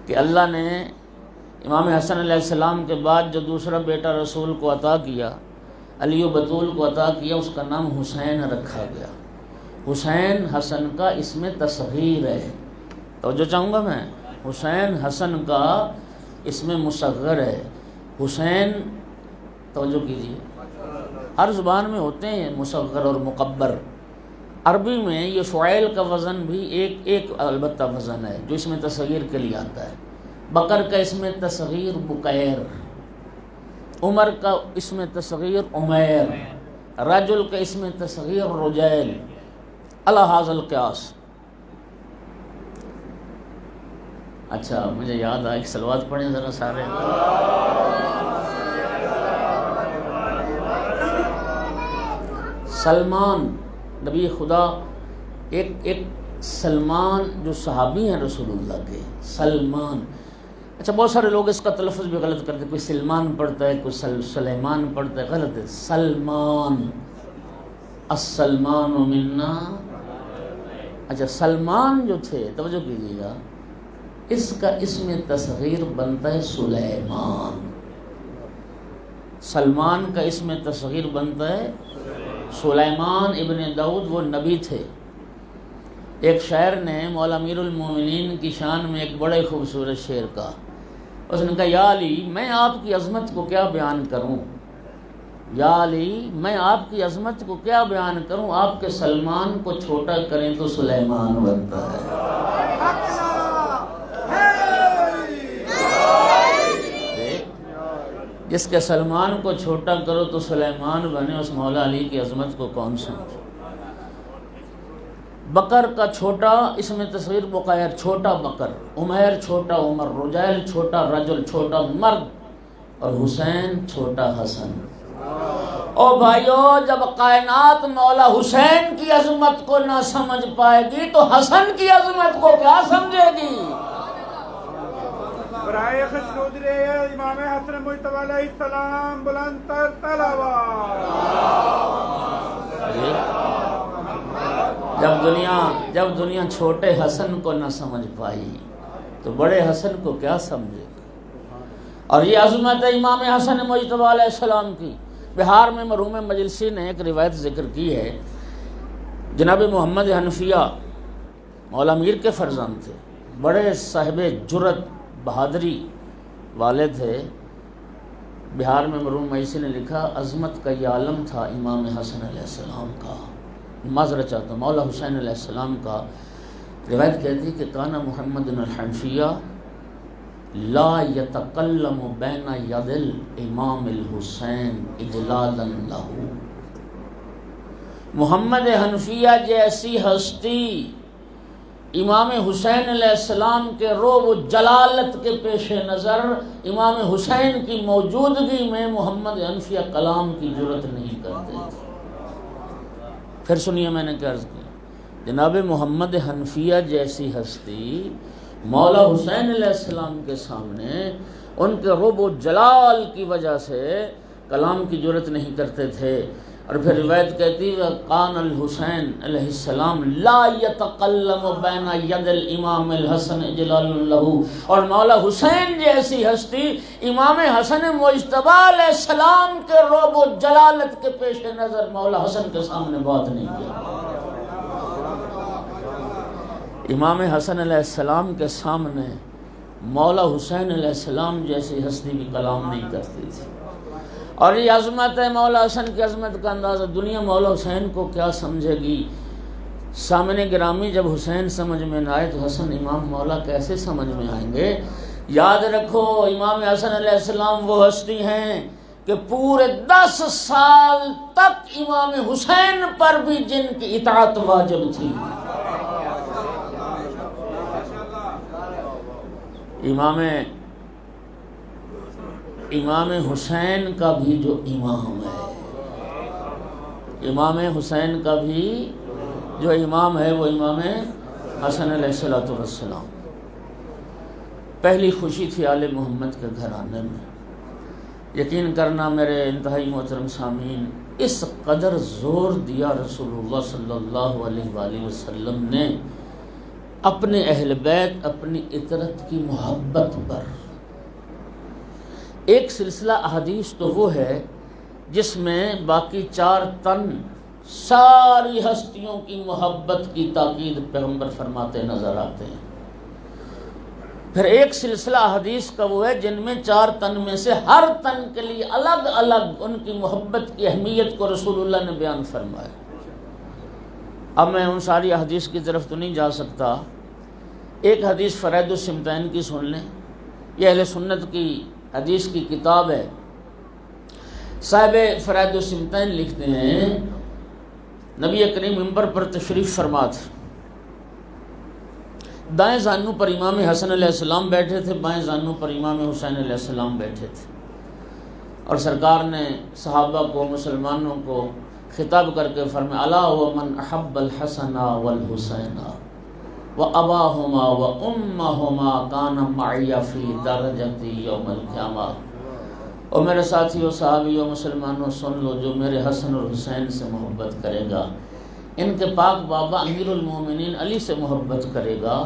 کہ اللہ نے امام حسن علیہ السلام کے بعد جو دوسرا بیٹا رسول کو عطا کیا، علی و بطول کو عطا کیا، اس کا نام حسین رکھا گیا۔ حسین حسن کا اسم تصغیر ہے، توجہ چاہوں گا میں، حسین حسن کا اسم مصغر ہے۔ حسین، توجہ کیجیے، ہر زبان میں ہوتے ہیں مصغر اور مکبر۔ عربی میں یہ فعیل کا وزن بھی ایک البتہ وزن ہے جو اسم تصغیر کے لیے آتا ہے۔ بکر کا اسم تصغیر بکیر، عمر کا اسم تصغیر عمیر، رجل کا اسم تصغیر رجیل، علی ھذا القیاس۔ اچھا مجھے یاد آیا، ایک صلوات پڑھیں ذرا سارے۔ سلمان نبی خدا، ایک سلمان جو صحابی ہیں رسول اللہ کے، سلمان۔ اچھا بہت سارے لوگ اس کا تلفظ بھی غلط کرتے ہیں، کوئی سلمان پڑھتا ہے، کوئی سلیمان پڑھتا ہے، غلط ہے، سلمان، السلمان منا۔ اچھا سلمان جو تھے، توجہ کیجیے گا، اس کا اسم تصغیر بنتا ہے سلیمان۔ سلمان کا اسم تصغیر بنتا ہے سلیمان ابن داؤد، وہ نبی تھے۔ ایک شاعر نے مولا امیر المومنین کی شان میں ایک بڑے خوبصورت شعر کہا، اس نے کہا یا علی، میں آپ کی عظمت کو کیا بیان کروں، یا علی میں آپ کی عظمت کو کیا بیان کروں، آپ کے سلمان کو چھوٹا کریں تو سلیمان بنتا ہے۔ جس کے سلمان کو چھوٹا کرو تو سلیمان بنے، اس مولا علی کی عظمت کو کون سمجھے؟ بکر کا چھوٹا، اس میں تصغیر مقیر، چھوٹا بکر، عمیر چھوٹا عمر، رجیل چھوٹا رجل، چھوٹا مرد، اور حسین چھوٹا حسن۔ او بھائیو، جب کائنات مولا حسین کی عظمت کو نہ سمجھ پائے گی تو حسن کی عظمت کو کیا سمجھے گی؟ برائے خسرود رہے امام حسن مجتبی علیہ السلام بلند تر صلوات۔ جب دنیا چھوٹے حسن کو نہ سمجھ پائی تو بڑے حسن کو کیا سمجھے گا؟ اور یہ عظمت ہے امام حسن مجتبی علیہ السلام کی۔ بہار میں مرحوم مجلسی نے ایک روایت ذکر کی ہے، جناب محمد حنفیہ مولا میر کے فرزند تھے، بڑے صاحب جرت بہادری والے تھے۔ بہار میں مرحوم مجلسی نے لکھا، عظمت کا یہ عالم تھا امام حسن علیہ السلام کا، معذرت چاہتا ہوں، مولا حسین علیہ السلام کا۔ روایت کہتی کہ کانا محمد الحنفیہ لا یتکلم بین ید الامام الحسین اجلالا لہ۔ محمد حنفیہ جیسی ہستی امام حسین علیہ السلام کے روب و جلالت کے پیش نظر امام حسین کی موجودگی میں محمد حنفیہ کلام کی جرت نہیں کرتے تھے۔ پھر سنیے میں نے کیا عرض کیا، جناب محمد حنفیہ جیسی ہستی مولا حسین علیہ السلام کے سامنے ان کے رب و جلال کی وجہ سے کلام کی جرت نہیں کرتے تھے۔ اور پھر روایت کہتی ہے کان الحسین علیہ السلام لا یتکلم بین ید الامام الحسن اجلال لہ، اور مولا حسین جیسی ہستی امام حسن مجتبی علیہ السلام کے رب و جلالت کے پیش نظر مولا حسن کے سامنے بات نہیں کی۔ امام حسن علیہ السلام کے سامنے مولا حسین علیہ السلام جیسی ہستی بھی کلام نہیں کرتی تھی۔ اور یہ عظمت ہے مولا حسن کی عظمت کا اندازہ دنیا مولا حسین کو کیا سمجھے گی؟ سامنے گرامی، جب حسین سمجھ میں نہ آئے تو حسن امام مولا کیسے سمجھ میں آئیں گے؟ یاد رکھو امام حسن علیہ السلام وہ ہستی ہیں کہ پورے 10 سال تک امام حسین پر بھی جن کی اطاعت واجب تھی۔ امام حسین کا بھی جو امام ہے، امام حسین کا بھی جو امام ہے وہ امام حسن علیہ السلام۔ پہلی خوشی تھی آل محمد کے گھرانے میں۔ یقین کرنا میرے انتہائی محترم سامعین، اس قدر زور دیا رسول اللہ صلی اللہ علیہ وآلہ وسلم نے اپنے اہل بیت، اپنی اطرت کی محبت پر۔ ایک سلسلہ احادیث تو وہ ہے جس میں باقی 4 تن ساری ہستیوں کی محبت کی تاکید پیغمبر فرماتے نظر آتے ہیں۔ پھر ایک سلسلہ احادیث کا وہ ہے جن میں 4 تن میں سے ہر تن کے لیے الگ الگ ان کی محبت کی اہمیت کو رسول اللہ نے بیان فرمایا۔ اب میں ان ساری احادیث کی طرف تو نہیں جا سکتا۔ ایک حدیث فرائض الصمتین کی سن لیں، یہ اہل سنت کی حدیث کی کتاب ہے۔ صاحب فرائض الصمتین لکھتے ہیں، نبی کریم منبر پر تشریف فرما تھے، دائیں زانو پر امام حسن علیہ السلام بیٹھے تھے، بائیں زانو پر امام حسین علیہ السلام بیٹھے تھے، اور سرکار نے صحابہ کو، مسلمانوں کو خطاب کر کے فرمایا الا ومن احب الحسن والحسین واباہما وامہما کان معی فی درجتی یوم القیامہ۔ اور میرے ساتھیو، صحابیو، مسلمانوں سن لو، جو میرے حسن اور حسین سے محبت کرے گا، ان کے پاک بابا امیر المومنین علی سے محبت کرے گا،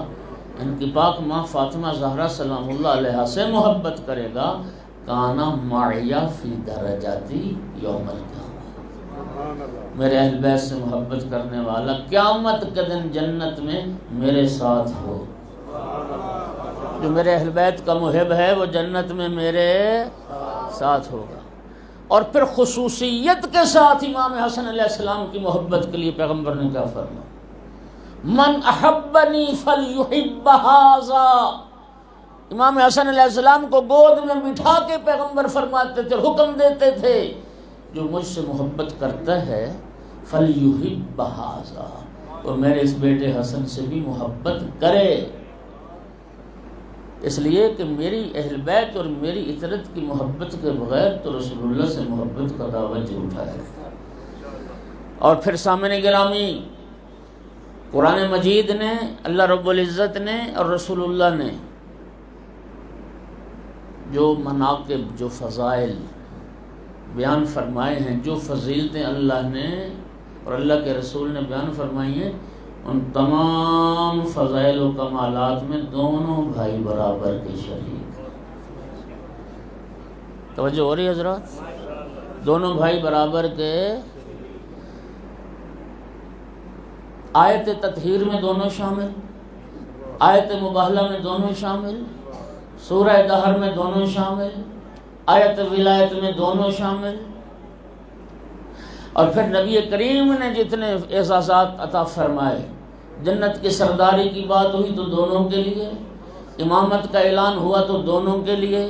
ان کی پاک ماں فاطمہ زہرا سلام اللہ علیہا سے محبت کرے گا، کانا معی فی درجاتی یوم القیامہ۔ میرے اہل بیت سے محبت کرنے والا قیامت کے دن جنت میں میرے ساتھ ہو۔ جو میرے اہل بیت کا محب ہے وہ جنت میں میرے ساتھ ہوگا۔ اور پھر خصوصیت کے ساتھ امام حسن علیہ السلام کی محبت کے لیے پیغمبر نے کیا فرمایا؟ من احبنی فلیحب ھذا۔ امام حسن علیہ السلام کو گود میں بٹھا کے پیغمبر فرماتے تھے، حکم دیتے تھے، جو مجھ سے محبت کرتا ہے فلیحب ھذا، اور میرے اس بیٹے حسن سے بھی محبت کرے، اس لیے کہ میری اہل بیت اور میری اطرت کی محبت کے بغیر تو رسول اللہ سے محبت کا دعویٰ جھوٹا ہے۔ اور پھر سامعین گرامی، قرآن مجید نے، اللہ رب العزت نے اور رسول اللہ نے جو مناقب، جو فضائل بیان فرمائے ہیں، جو فضیلتیں اللہ نے اور اللہ کے رسول نے بیان فرمائی ہیں، ان تمام فضائل و کمالات میں دونوں بھائی برابر کے شریک۔ توجہ ہو رہی ہے حضرات؟ دونوں بھائی برابر کے، آیت تطہیر میں دونوں شامل، آیت مباہلہ میں دونوں شامل، سورہ دہر میں دونوں شامل، آیت ولایت میں دونوں شامل۔ اور پھر نبی کریم نے جتنے اعزازات عطا فرمائے، جنت کی سرداری کی بات ہوئی تو دونوں کے لیے، امامت کا اعلان ہوا تو دونوں کے لیے،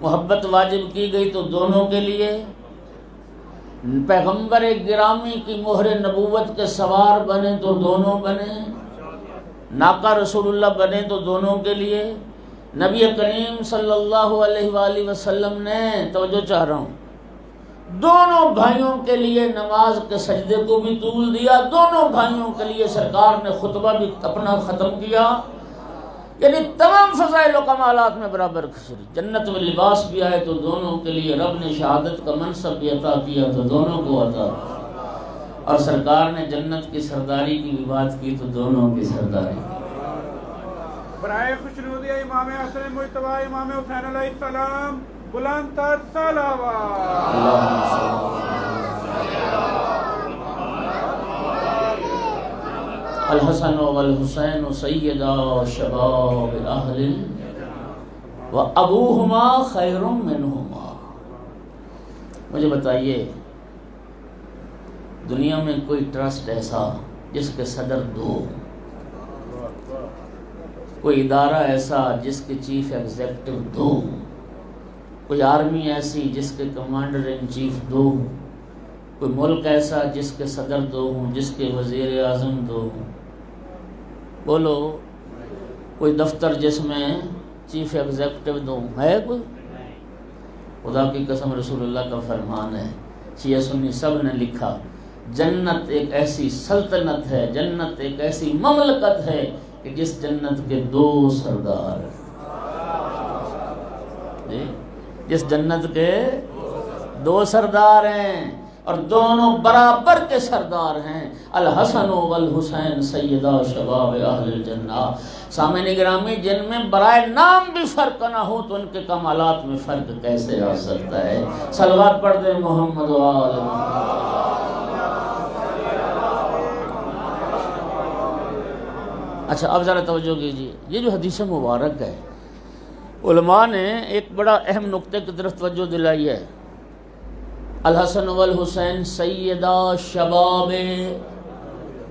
محبت واجب کی گئی تو دونوں کے لیے، پیغمبر گرامی کی مہر نبوت کے سوار بنے تو دونوں بنے، ناقہ رسول اللہ بنے تو دونوں کے لیے۔ نبی کریم صلی اللہ علیہ وآلہ وسلم نے، توجہ چاہ رہا ہوں، دونوں بھائیوں کے لیے نماز کے سجدے کو بھی طول دیا، دونوں بھائیوں کے لیے سرکار نے خطبہ بھی اپنا ختم کیا، یعنی تمام فضائل و کمالات میں برابر کھسری۔ جنت میں لباس بھی آئے تو دونوں کے لیے، رب نے شہادت کا منصب بھی عطا کیا تو دونوں کو عطا، اور سرکار نے جنت کی سرداری کی بھی بات کی تو دونوں کی سرداری۔ برائے خوشنودی امام حسن مجتبی امام حسین علیہ السلام، بلند تر صلوات۔ الحسن والحسین سیدا شباب اہل وابوہما خیر منہما۔ مجھے بتائیے، دنیا میں کوئی ٹرسٹ ایسا جس کے صدر دو، کوئی ادارہ ایسا جس کے چیف ایگزیکٹو دو، کوئی آرمی ایسی جس کے کمانڈر ان چیف دو، کوئی ملک ایسا جس کے صدر دو ہوں، جس کے وزیر اعظم دو ہوں؟ بولو، کوئی دفتر جس میں چیف ایگزیکٹو دو ہے؟ کوئی؟ خدا کی قسم، رسول اللہ کا فرمان ہے، شیعہ سنی سب نے لکھا، جنت ایک ایسی سلطنت ہے، جنت ایک ایسی مملکت ہے کہ جس جنت کے دو سردار ہیں، جی، جس جنت کے دو سردار ہیں اور دونوں برابر کے سردار ہیں، الحسن والحسین سیدا شباب اہل الجنہ۔ سامعین گرامی، جن میں برائے نام بھی فرق نہ ہو تو ان کے کمالات میں فرق کیسے آ سکتا ہے؟ صلوات پڑھ دیں محمد و آل محمد۔ اچھا، اب ذرا توجہ کیجیے، یہ جو حدیث مبارک ہے، علماء نے ایک بڑا اہم نقطے کی طرف توجہ دلائی ہے، الحسن والحسین سیدا شباب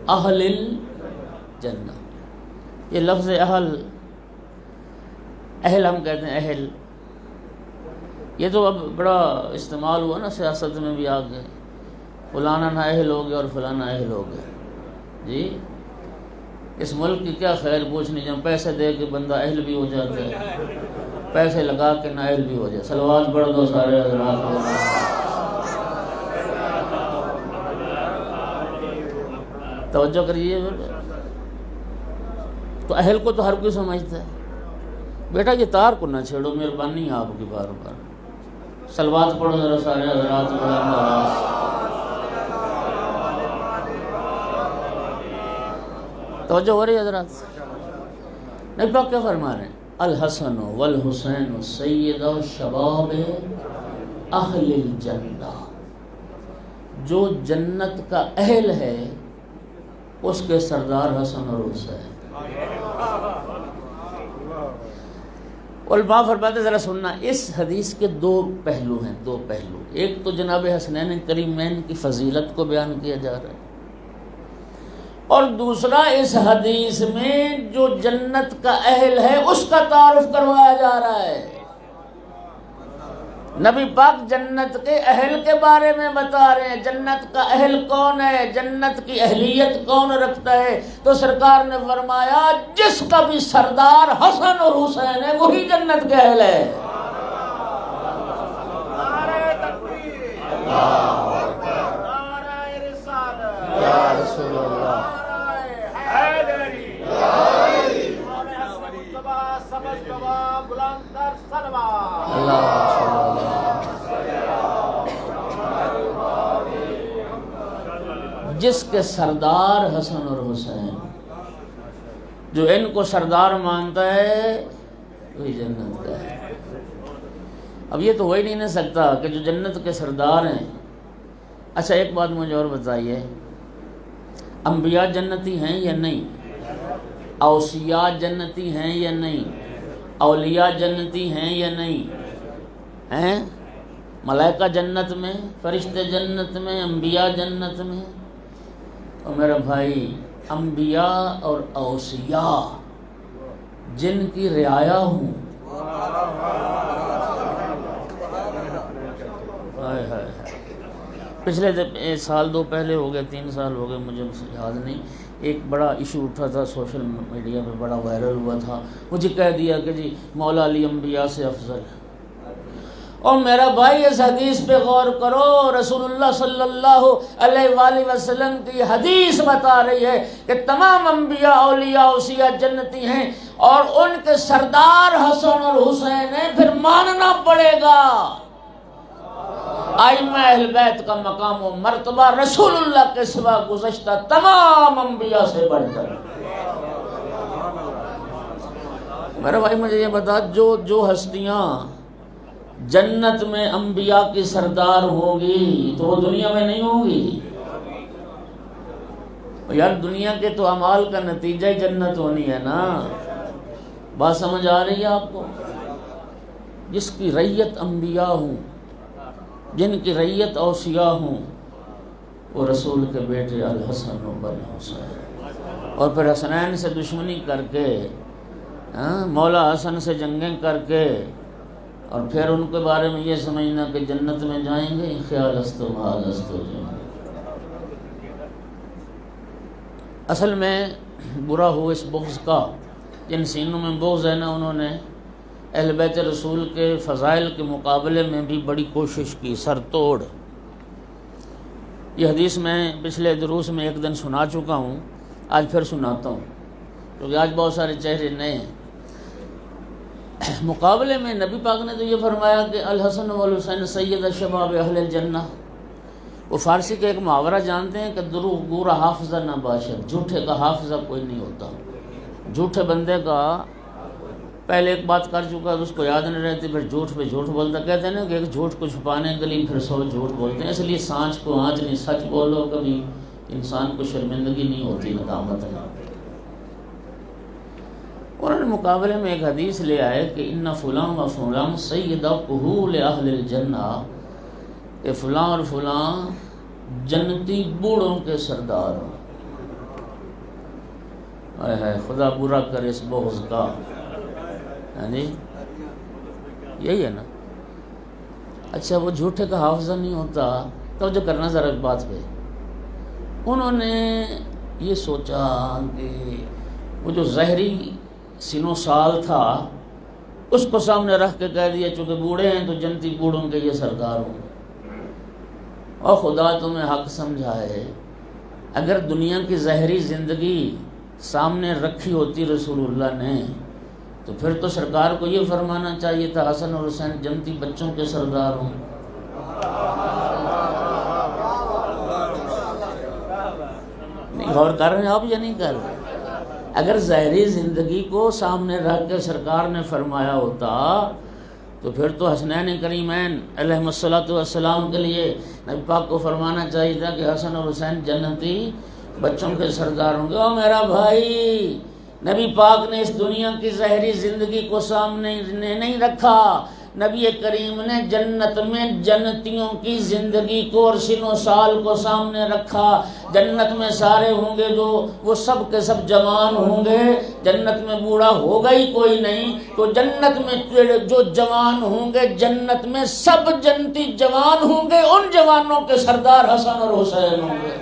اہل الجنہ۔ یہ لفظ اہل ہم کہتے ہیں، اہل، یہ تو اب بڑا استعمال ہوا نا، سیاست میں بھی آ گئے، فلانا نااہل ہو گیا اور فلانا اہل ہو گیا۔ جی، اس ملک کی کیا خیر پوچھنی، جہاں پیسے دے کے بندہ اہل بھی ہو جاتا ہے، پیسے لگا کے نااہل بھی ہو جائے۔ صلوات پڑھ دو سارے حضرات۔ توجہ کریے، تو اہل کو تو ہر کوئی سمجھتا ہے، بیٹا یہ تار کو نہ چھیڑو، مہربانی آپ کی بار بار۔ صلوات پڑھو ذرا سارے حضرات۔ توجہ ہو رہی حضرات؟ نبی پاک کیا فرما رہے ہیں؟ الحسن والحسین سیدا شباب اہل الجنہ، جو جنت کا اہل ہے اس کے سردار حسن اور حسین۔ علماء فرماتے ذرا سننا، اس حدیث کے دو پہلو ہیں، دو پہلو۔ ایک تو جناب حسنین کریمین کی فضیلت کو بیان کیا جا رہا ہے، اور دوسرا اس حدیث میں جو جنت کا اہل ہے اس کا تعارف کروایا جا رہا ہے۔ نبی پاک جنت کے اہل کے بارے میں بتا رہے ہیں، جنت کا اہل کون ہے، جنت کی اہلیت کون رکھتا ہے، تو سرکار نے فرمایا جس کا بھی سردار حسن اور حسین ہے وہی جنت کے اہل ہے۔ نعرہ تکبیر، نعرہ رسالت، یا رسول اللہ، نعرہ حیدری، امام حسن مجتبیٰ سبز گواہ بلند تر صلوات۔ اللہ رسول اللہ۔ جس کے سردار حسن اور حسین، جو ان کو سردار مانتا ہے وہی جنت کا ہے۔ اب یہ تو ہو ہی نہیں سکتا کہ جو جنت کے سردار ہیں۔ اچھا ایک بات مجھے اور بتائیے، انبیاء جنتی ہیں یا نہیں؟ اوصیاء جنتی ہیں یا نہیں؟ اولیاء جنتی ہیں یا نہیں ہیں؟ ملائکہ جنت میں، فرشتے جنت میں، انبیاء جنت میں۔ اور میرا بھائی، انبیاء اور اوصیاء جن کی رعایا ہوں، پچھلے سال دو پہلے ہو گئے، 3 سال ہو گئے، مجھے یاد نہیں، ایک بڑا ایشو اٹھا تھا سوشل میڈیا پہ، بڑا وائرل ہوا تھا، مجھے کہہ دیا کہ جی مولا علی انبیاء سے افضل ہے۔ اور میرا بھائی اس حدیث پہ غور کرو، رسول اللہ صلی اللہ علیہ وآلہ وسلم کی حدیث بتا رہی ہے کہ تمام انبیاء، اولیاء، اوصیاء جنتی ہیں، اور ان کے سردار حسن اور حسین ہیں، پھر ماننا پڑے گا ائمہ اہل بیت کا مقام و مرتبہ رسول اللہ کے سوا گزشتہ تمام انبیاء سے بڑھ کر۔ میرے بھائی مجھے یہ بتا، جو ہستیاں جنت میں انبیاء کی سردار ہوں گی تو وہ دنیا میں نہیں ہوں گی؟ یار دنیا کے تو اعمال کا نتیجہ ہی جنت ہونی ہے نا۔ بات سمجھ آ رہی ہے آپ کو؟ جس کی ریت انبیاء ہوں، جن کی ریت اوصیاء ہوں، وہ رسول کے بیٹے الحسن و الحسین، اور پھر حسنین سے دشمنی کر کے، مولا حسن سے جنگیں کر کے، اور پھر ان کے بارے میں یہ سمجھنا کہ جنت میں جائیں گے، خیال است و حال است و جائیں گے۔ اصل میں برا ہو اس بغض کا، جن سینوں میں بغض ہے نا، انہوں نے اہل بیت رسول کے فضائل کے مقابلے میں بھی بڑی کوشش کی، سر توڑ۔ یہ حدیث میں پچھلے دروس میں ایک دن سنا چکا ہوں، آج پھر سناتا ہوں، کیونکہ آج بہت سارے چہرے نئے ہیں۔ مقابلے میں نبی پاک نے تو یہ فرمایا کہ الحسن والحسین سید شباب اہل الجنہ۔ وہ فارسی کا ایک محاورہ جانتے ہیں کہ دروغ گورا حافظہ نہ باشد، جھوٹے کا حافظہ کوئی نہیں ہوتا۔ جھوٹے بندے کا پہلے ایک بات کر چکا ہے، اس کو یاد نہیں رہتی، پھر جھوٹ پہ جھوٹ بولتا۔ کہتے ہیں نا کہ ایک جھوٹ کو چھپانے کے لیے پھر 100 جھوٹ بولتے ہیں، اس لیے سانچ کو آنچ نہیں، سچ بولو، کبھی انسان کو شرمندگی نہیں ہوتی، ندامت نہیں۔ انہوں نے مقابلے میں ایک حدیث لے آئے کہ ان فلاں و فلاں سید کہول اہل الجنہ، کہ فلاں اور فلاں جنتی بوڑھوں کے سردار ہوں۔ خدا برا کرے اس بغض کا۔ ہاں جی یہی ہے نا۔ اچھا وہ جھوٹے کا حافظہ نہیں ہوتا، توجہ کرنا ذرا اس بات پہ۔ انہوں نے یہ سوچا کہ وہ جو ظاہری سنو سال تھا اس کو سامنے رکھ کے کہہ دیا چونکہ بوڑھے ہیں تو جنتی بوڑھوں کے یہ سردار ہوں۔ اور خدا تمہیں حق سمجھائے، اگر دنیا کی ظاہری زندگی سامنے رکھی ہوتی رسول اللہ نے تو پھر تو سرکار کو یہ فرمانا چاہیے تھا حسن اور حسین جنتی بچوں کے سردار ہوں۔ نہیں غور کر رہے ہیں آپ یا نہیں کر رہے؟ اگر ظاہری زندگی کو سامنے رکھ کے سرکار نے فرمایا ہوتا تو پھر تو حسنین کریمین علیہ الصلوۃ والسلام کے لیے نبی پاک کو فرمانا چاہیے تھا کہ حسن اور حسین جنتی بچوں کے سردار ہوں گے۔ اور میرا بھائی نبی پاک نے اس دنیا کی ظاہری زندگی کو سامنے نہیں رکھا، نبی کریم نے جنت میں جنتیوں کی زندگی کو اور سنو سال کو سامنے رکھا۔ جنت میں سارے ہوں گے جو وہ سب کے سب جوان ہوں گے، جنت میں بوڑھا ہوگا ہی کوئی نہیں، تو جنت میں جو جوان ہوں گے جنت میں سب جنتی جوان ہوں گے، ان جوانوں کے سردار حسن اور حسین ہوں گے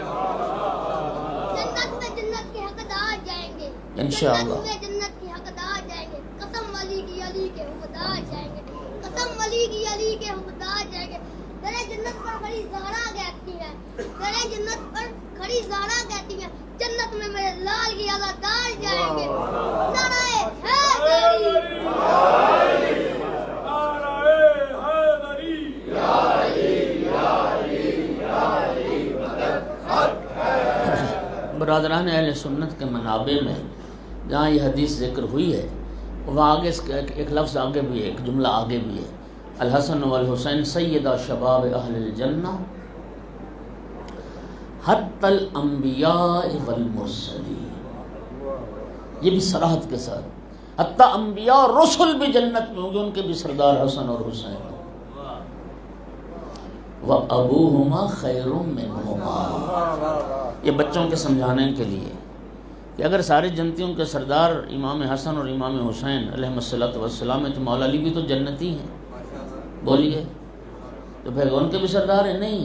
جنت کے حقدار جائیں گے انشاءاللہ۔ جنت کے حقدار جائیں گے، قسم علی کی علی کے حقدار جائیں گے، قسم علی کی علی کے حقدار جائیں گے۔ درے جنت پر کھڑی زہرا کہتی ہے، درے جنت پر کھڑی زہرا کہتی ہے، جنت میں میرے لال کی حقدار جائیں گے۔ نعرہ حیدری، برادران اہل سنت کے منابع میں جہاں یہ حدیث ذکر ہوئی ہے وہاں آگے ایک لفظ آگے بھی ہے، ایک جملہ آگے بھی ہے، الحسن والحسین سیدہ شباب اہل الجنہ حتی الانبیاء والمرسلین، یہ بھی صراحت کے ساتھ حتی انبیاء اور رسل بھی جنت میں ہوں گے، ان کے بھی سردار حسن اور حسین ہوں۔ وَأَبُوهُمَا خَيْرٌ مِّنْهُمَا، یہ بچوں کے سمجھانے کے لیے کہ اگر سارے جنتیوں کے سردار امام حسن اور امام حسین علیہ الصلوۃ والسلام ہیں تو مولا علی بھی تو جنتی ہیں، بولیے تو پھر ان کے بھی سردار ہیں؟ نہیں،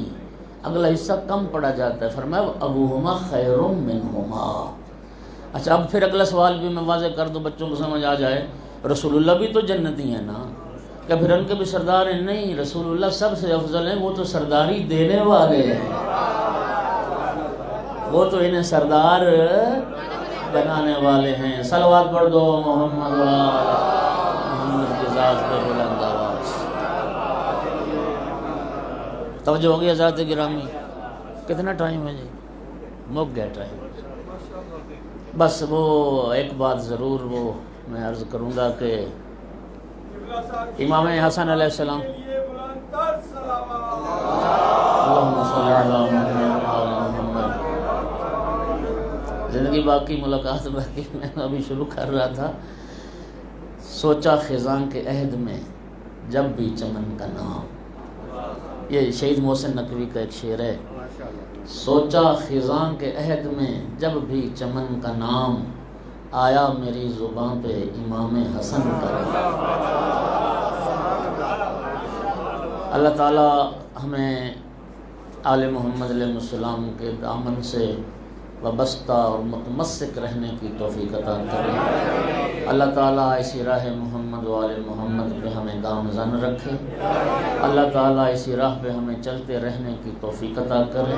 اگلا حصہ کم پڑا جاتا ہے، فرمایا ابوہما خیر منہما۔ اچھا اب پھر اگلا سوال بھی میں واضح کر دوں بچوں کو سمجھ آ جائے، رسول اللہ بھی تو جنتی ہیں نا، کیا پھر ان کے بھی سردار ہیں؟ نہیں، رسول اللہ سب سے افضل ہیں، وہ تو سرداری دینے والے ہیں، وہ تو انہیں سردار بنانے والے ہیں۔ صلوات پڑھ دو محمد محمد کی ذات پہ بلند آواز۔ توجہ ہو گئی حضرات گرامی؟ کتنا ٹائم ہے جی؟ مک گیا ٹائم۔ بس وہ ایک بات ضرور وہ میں عرض کروں گا کہ امام حسن علیہ السلام اللہم صلی علی محمد، زندگی باقی ملاقات باقی، میں ابھی شروع کر رہا تھا، سوچا خزاں کے عہد میں جب بھی چمن کا نام، یہ شہید محسن نقوی کا ایک شعر ہے، سوچا خزاں کے عہد میں جب بھی چمن کا نام، آیا میری زبان پہ امام حسن کا نام۔ اللہ تعالیٰ ہمیں آل محمد علیہ السلام کے دامن سے وابستہ اور متمسک رہنے کی توفیق عطا کرے۔ اللہ تعالیٰ اسی راہ محمد و آل محمد پہ ہمیں گامزن رکھے، اللہ تعالیٰ اسی راہ پہ ہمیں چلتے رہنے کی توفیق عطا کرے۔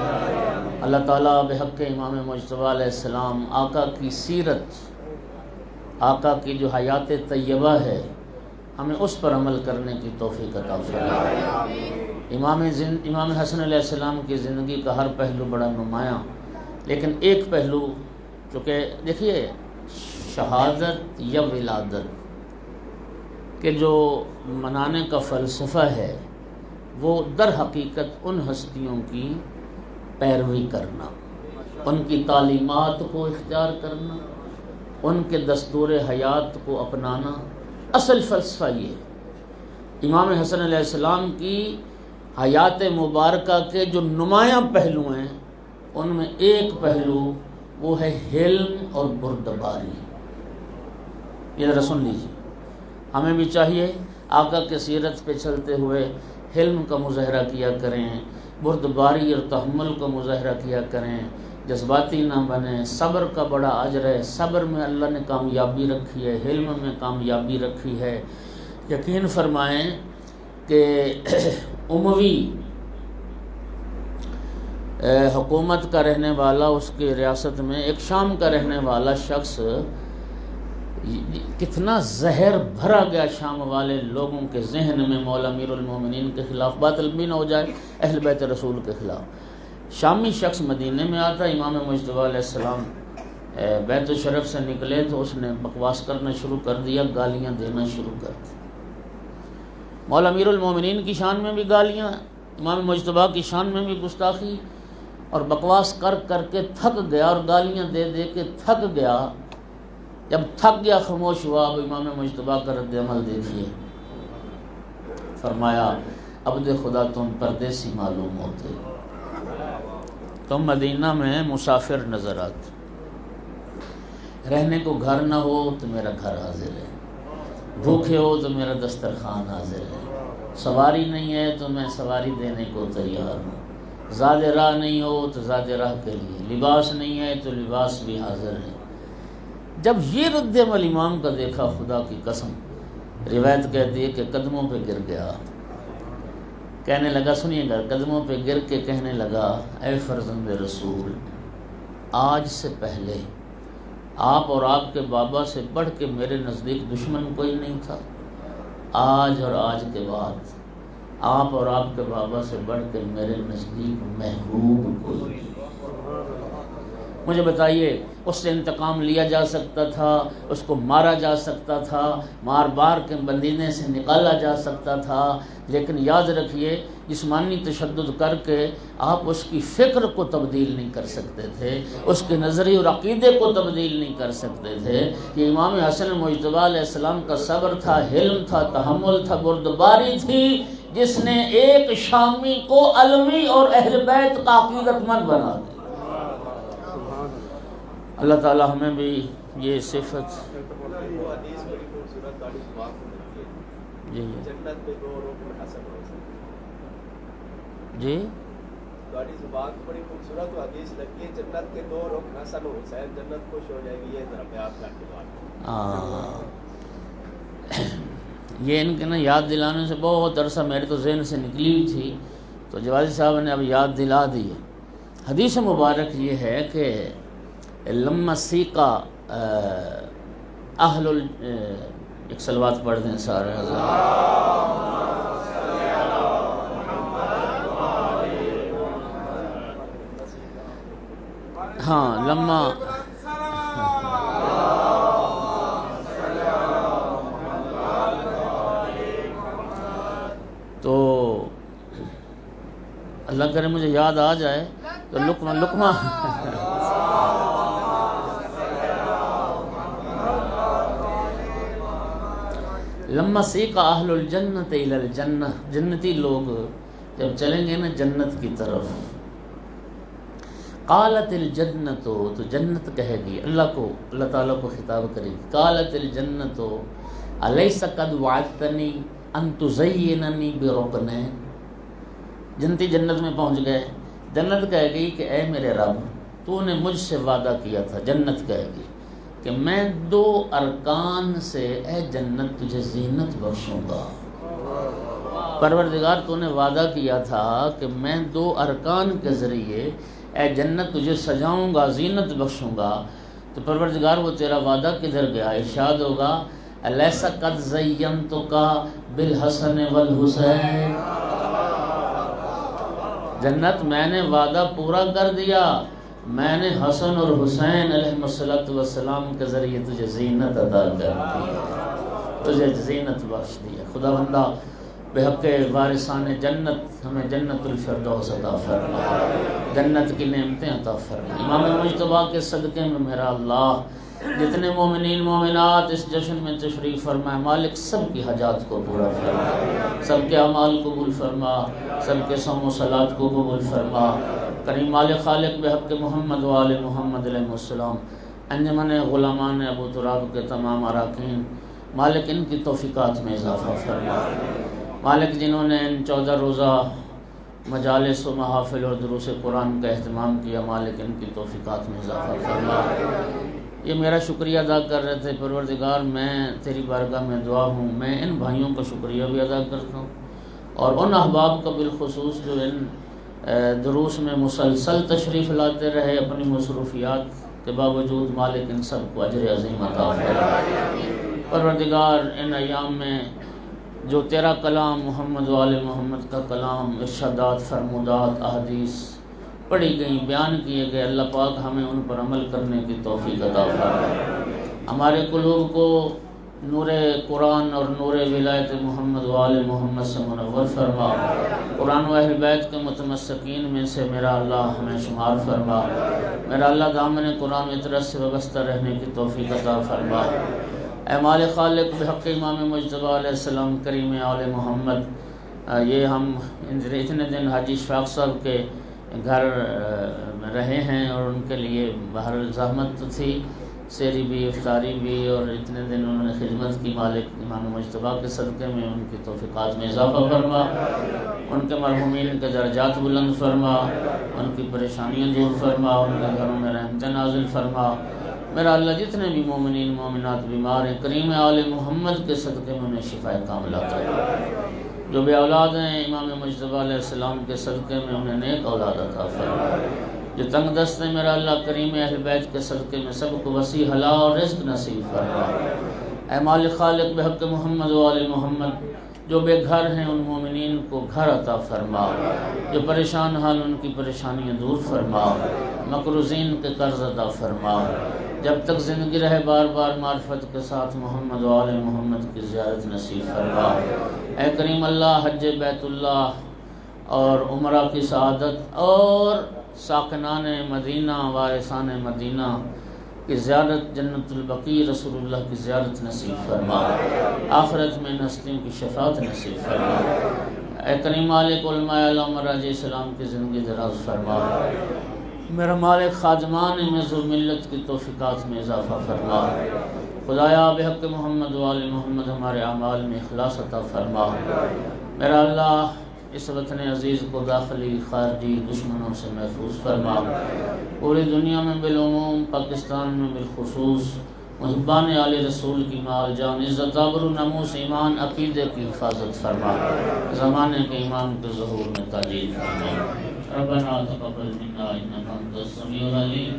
اللہ تعالیٰ بحق امام مجتبیٰ علیہ السلام آقا کی سیرت، آقا کی جو حیات طیبہ ہے، ہمیں اس پر عمل کرنے کی توفیق عطا فرمائے۔ امام حسن علیہ السلام کی زندگی کا ہر پہلو بڑا نمایاں، لیکن ایک پہلو چونکہ دیکھیے شہادت یا ولادت کے جو منانے کا فلسفہ ہے وہ در حقیقت ان ہستیوں کی پیروی کرنا، ان کی تعلیمات کو اختیار کرنا، ان کے دستور حیات کو اپنانا، اصل فلسفہ یہ۔ امام حسن علیہ السلام کی حیات مبارکہ کے جو نمایاں پہلو ہیں ان میں ایک پہلو وہ ہے حلم اور بردباری۔ یہ ذرا سن لیجیے، ہمیں بھی چاہیے آقا کے سیرت پہ چلتے ہوئے حلم کا مظاہرہ کیا کریں، بردباری اور تحمل کا مظاہرہ کیا کریں، جذباتی نہ بنیں۔ صبر کا بڑا اجر ہے، صبر میں اللہ نے کامیابی رکھی ہے، حلم میں کامیابی رکھی ہے۔ یقین فرمائیں کہ اموی حکومت کا رہنے والا، اس کی ریاست میں ایک شام کا رہنے والا شخص، کتنا زہر بھرا گیا شام والے لوگوں کے ذہن میں مولا امیر المومنین کے خلاف، باطل بھی نہ ہو جائے اہل بیت رسول کے خلاف۔ شامی شخص مدینے میں آتا، امام مجتبیٰ علیہ السلام بیت الشرف سے نکلے تو اس نے بکواس کرنا شروع کر دیا، گالیاں دینا شروع کر دی۔ مولا امیر المومنین کی شان میں بھی گالیاں، امام مجتبیٰ کی شان میں بھی گستاخی، اور بکواس کر کر کے تھک گیا اور گالیاں دے دے کے تھک گیا جب تھک گیا خاموش ہوا، اب امام مجتبیٰ کا رد عمل دیکھیے، فرمایا عبد خدا تم پردیسی معلوم ہوتے، تم مدینہ میں مسافر نظر آتے، رہنے کو گھر نہ ہو تو میرا گھر حاضر ہے، بھوکے ہو تو میرا دسترخوان حاضر ہے، سواری نہیں ہے تو میں سواری دینے کو تیار ہوں، زاد راہ نہیں ہو تو زاد راہ کے لیے، لباس نہیں ہے تو لباس بھی حاضر ہے۔ جب یہ رد عمل امام کا دیکھا، خدا کی قسم، روایت کہتی ہے کہ قدموں پہ گر گیا، کہنے لگا، سنیے گا، قدموں پہ گر کے کہنے لگا، اے فرزند رسول، آج سے پہلے آپ اور آپ کے بابا سے بڑھ کے میرے نزدیک دشمن کوئی نہیں تھا، آج اور آج کے بعد آپ اور آپ کے بابا سے بڑھ کے میرے نزدیک محبوب کوئی نہیں۔ مجھے بتائیے، اس سے انتقام لیا جا سکتا تھا، اس کو مارا جا سکتا تھا، مار بار کے مدینے سے نکالا جا سکتا تھا، لیکن یاد رکھیے جسمانی تشدد کر کے آپ اس کی فکر کو تبدیل نہیں کر سکتے تھے، اس کے نظریے اور عقیدے کو تبدیل نہیں کر سکتے تھے۔ یہ امام حسن مجتبیٰ علیہ السلام کا صبر تھا، حلم تھا، تحمل تھا، بردباری تھی، جس نے ایک شامی کو علوی اور اہل بیت کا عقیدت مند بنا دیا۔ اللہ تعالی ہمیں بھی یہ صفت جی جی گاڑی زبان بڑی خوبصورت حدیث لگی ہے، جنت کے 2 رکن حسن و حسین، جنت خوش ہو جائے گی، یہ ذرا بیان کر کے بات۔ یہ ان کے نا یاد دلانے سے بہت عرصہ میرے تو ذہن سے نکلی ہوئی تھی، تو جوادی صاحب نے اب یاد دلا دی ہے۔ حدیث مبارک یہ ہے کہ لما سیقا اہل ایک صلوات پڑھ دیں سارے حضرات۔ ہاں لما تو اللہ کرے مجھے یاد آ جائے تو لقمہ لما سیق اہل الجنت الی الجنہ، جنتی لوگ جب چلیں گے نا جنت کی طرف، قالت الجنت، تو جنت کہے گی اللہ تعالیٰ کو خطاب کرے گی، قالت الجنت الیس قد وعدتنی ان تزیننی برکنین، جنتی جنت میں پہنچ گئے، جنت کہے گی کہ اے میرے رب تو نے مجھ سے وعدہ کیا تھا، جنت کہے گی کہ میں 2 ارکان سے اے جنت تجھے زینت بخشوں گا، پروردگار تو نے وعدہ کیا تھا کہ میں 2 ارکان کے ذریعے اے جنت تجھے سجاؤں گا، زینت بخشوں گا، تو پروردگار وہ تیرا وعدہ کدھر گیا؟ ارشاد ہوگا الیس قد زینتک بالحسن والحسین، جنت میں نے وعدہ پورا کر دیا، میں نے حسن اور حسین علیہ السلام کے ذریعے تجھے زینت عطا کر دی، تجھے زینت بخش دیا۔ خدا بندہ بحق وارثان جنت ہمیں جنت الفردوس عطا فرما، جنت کی نعمتیں عطا فرما۔ امام مجتبیٰ کے صدقے میں میرا اللہ جتنے مومنین مومنات اس جشن میں تشریف فرمائے، مالک سب کی حاجات کو پورا فرما، سب کے اعمال قبول فرما، سب کے صوم و صلات کو قبول فرما۔ کریم مالک خالق بحق محمد و آل محمد علیہ السلام، انجمن غلامان ابو تراب کے تمام اراکین، مالک ان کی توفیقات میں اضافہ فرما۔ مالک جنہوں نے ان 14 روزہ مجالس و محافل اور دروس قرآن کا اہتمام کیا، مالک ان کی توفیقات میں اضافہ فرما۔ یہ میرا شکریہ ادا کر رہے تھے، پروردگار میں تیری بارگاہ میں دعا ہوں، میں ان بھائیوں کا شکریہ بھی ادا کرتا ہوں، اور ان احباب کا بالخصوص جو ان دروس میں مسلسل تشریف لاتے رہے، اپنی مصروفیات کے باوجود، مالک ان سب کو اجر عظیم عطا فرمائے۔ پروردگار ان ایام میں جو تیرا کلام محمد و آل محمد کا کلام، ارشادات، فرمودات، احادیث پڑھی گئیں، بیان کیے گئے، اللہ پاک ہمیں ان پر عمل کرنے کی توفیق عطا فرمائے، ہمارے قلوب کو نور قرآن اور نور ولایت محمد وآل محمد سے منور فرما، قرآن و اہل بیت کے متمسکین میں سے میرا اللہ ہمیں شمار فرما، میرا اللہ دامن قرآن اطرت سے وابستہ رہنے کی توفیق عطا فرما۔ اے مالک خالق بحق امام مجتبیٰ علیہ السلام کریم آل محمد، یہ ہم اتنے دن حاجی اشفاق صاحب کے گھر رہے ہیں اور ان کے لیے باہر زحمت تھی، سیری بھی افطاری بھی، اور اتنے دن انہوں نے خدمت کی۔ مالک امام مجتبیٰ کے صدقے میں ان کی توفیقات میں اضافہ فرما، ان کے مرحومین کے درجات بلند فرما، ان کی پریشانیاں دور فرما، ان کے گھروں میں رحمت نازل فرما۔ میرا اللہ جتنے بھی مومنین مومنات بیمار ہیں کریم آل محمد کے صدقے میں انہیں شفا کاملہ عطا، جو بے اولاد ہیں امام مجتبیٰ علیہ السلام کے صدقے میں انہیں نیک اولاد عطا فرما، جو تنگ دست ہیں میرا اللہ کریم اہل بیت کے صدقے میں سب کو وسیع حلال اور رزق نصیب فرما۔ اے مالک خالق بحق محمد و آل محمد، جو بے گھر ہیں ان مومنین کو گھر عطا فرما، جو پریشان حال ان کی پریشانیاں دور فرما، مقروضین کے قرض عطا فرما، جب تک زندگی رہے بار بار معرفت کے ساتھ محمد و آل محمد کی زیارت نصیب فرما۔ اے کریم اللہ حج بیت اللہ اور عمرہ کی سعادت اور ساکنان مدینہ وارثان مدینہ کی زیارت، جنت البقیع رسول اللہ کی زیارت نصیب فرما، آخرت میں نسلوں کی شفاعت نصیب فرما۔ اے کریم مالک علماء علامہ راجع اسلام کی زندگی دراز فرما، میرا مالک خادمان مظہر ملت کی توفیقات میں اضافہ فرما۔ خدایا بحق محمد و آل محمد ہمارے اعمال میں اخلاص عطا فرما۔ میرا اللہ اس وطن عزیز کو داخلی خارجی دشمنوں سے محفوظ فرما، پوری دنیا میں بالعموم پاکستان میں بالخصوص محبان آل رسول کی مال جان عزت آبرو ناموس ایمان عقیدے کی حفاظت فرما، زمانے کے امام کے ظہور میں تاجیل فرما۔ ربنا تقبل منا انك انت السميع العليم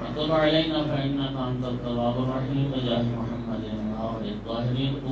وتب علينا فانك انت التواب الرحيم بجاه محمد وآل الطاهرين۔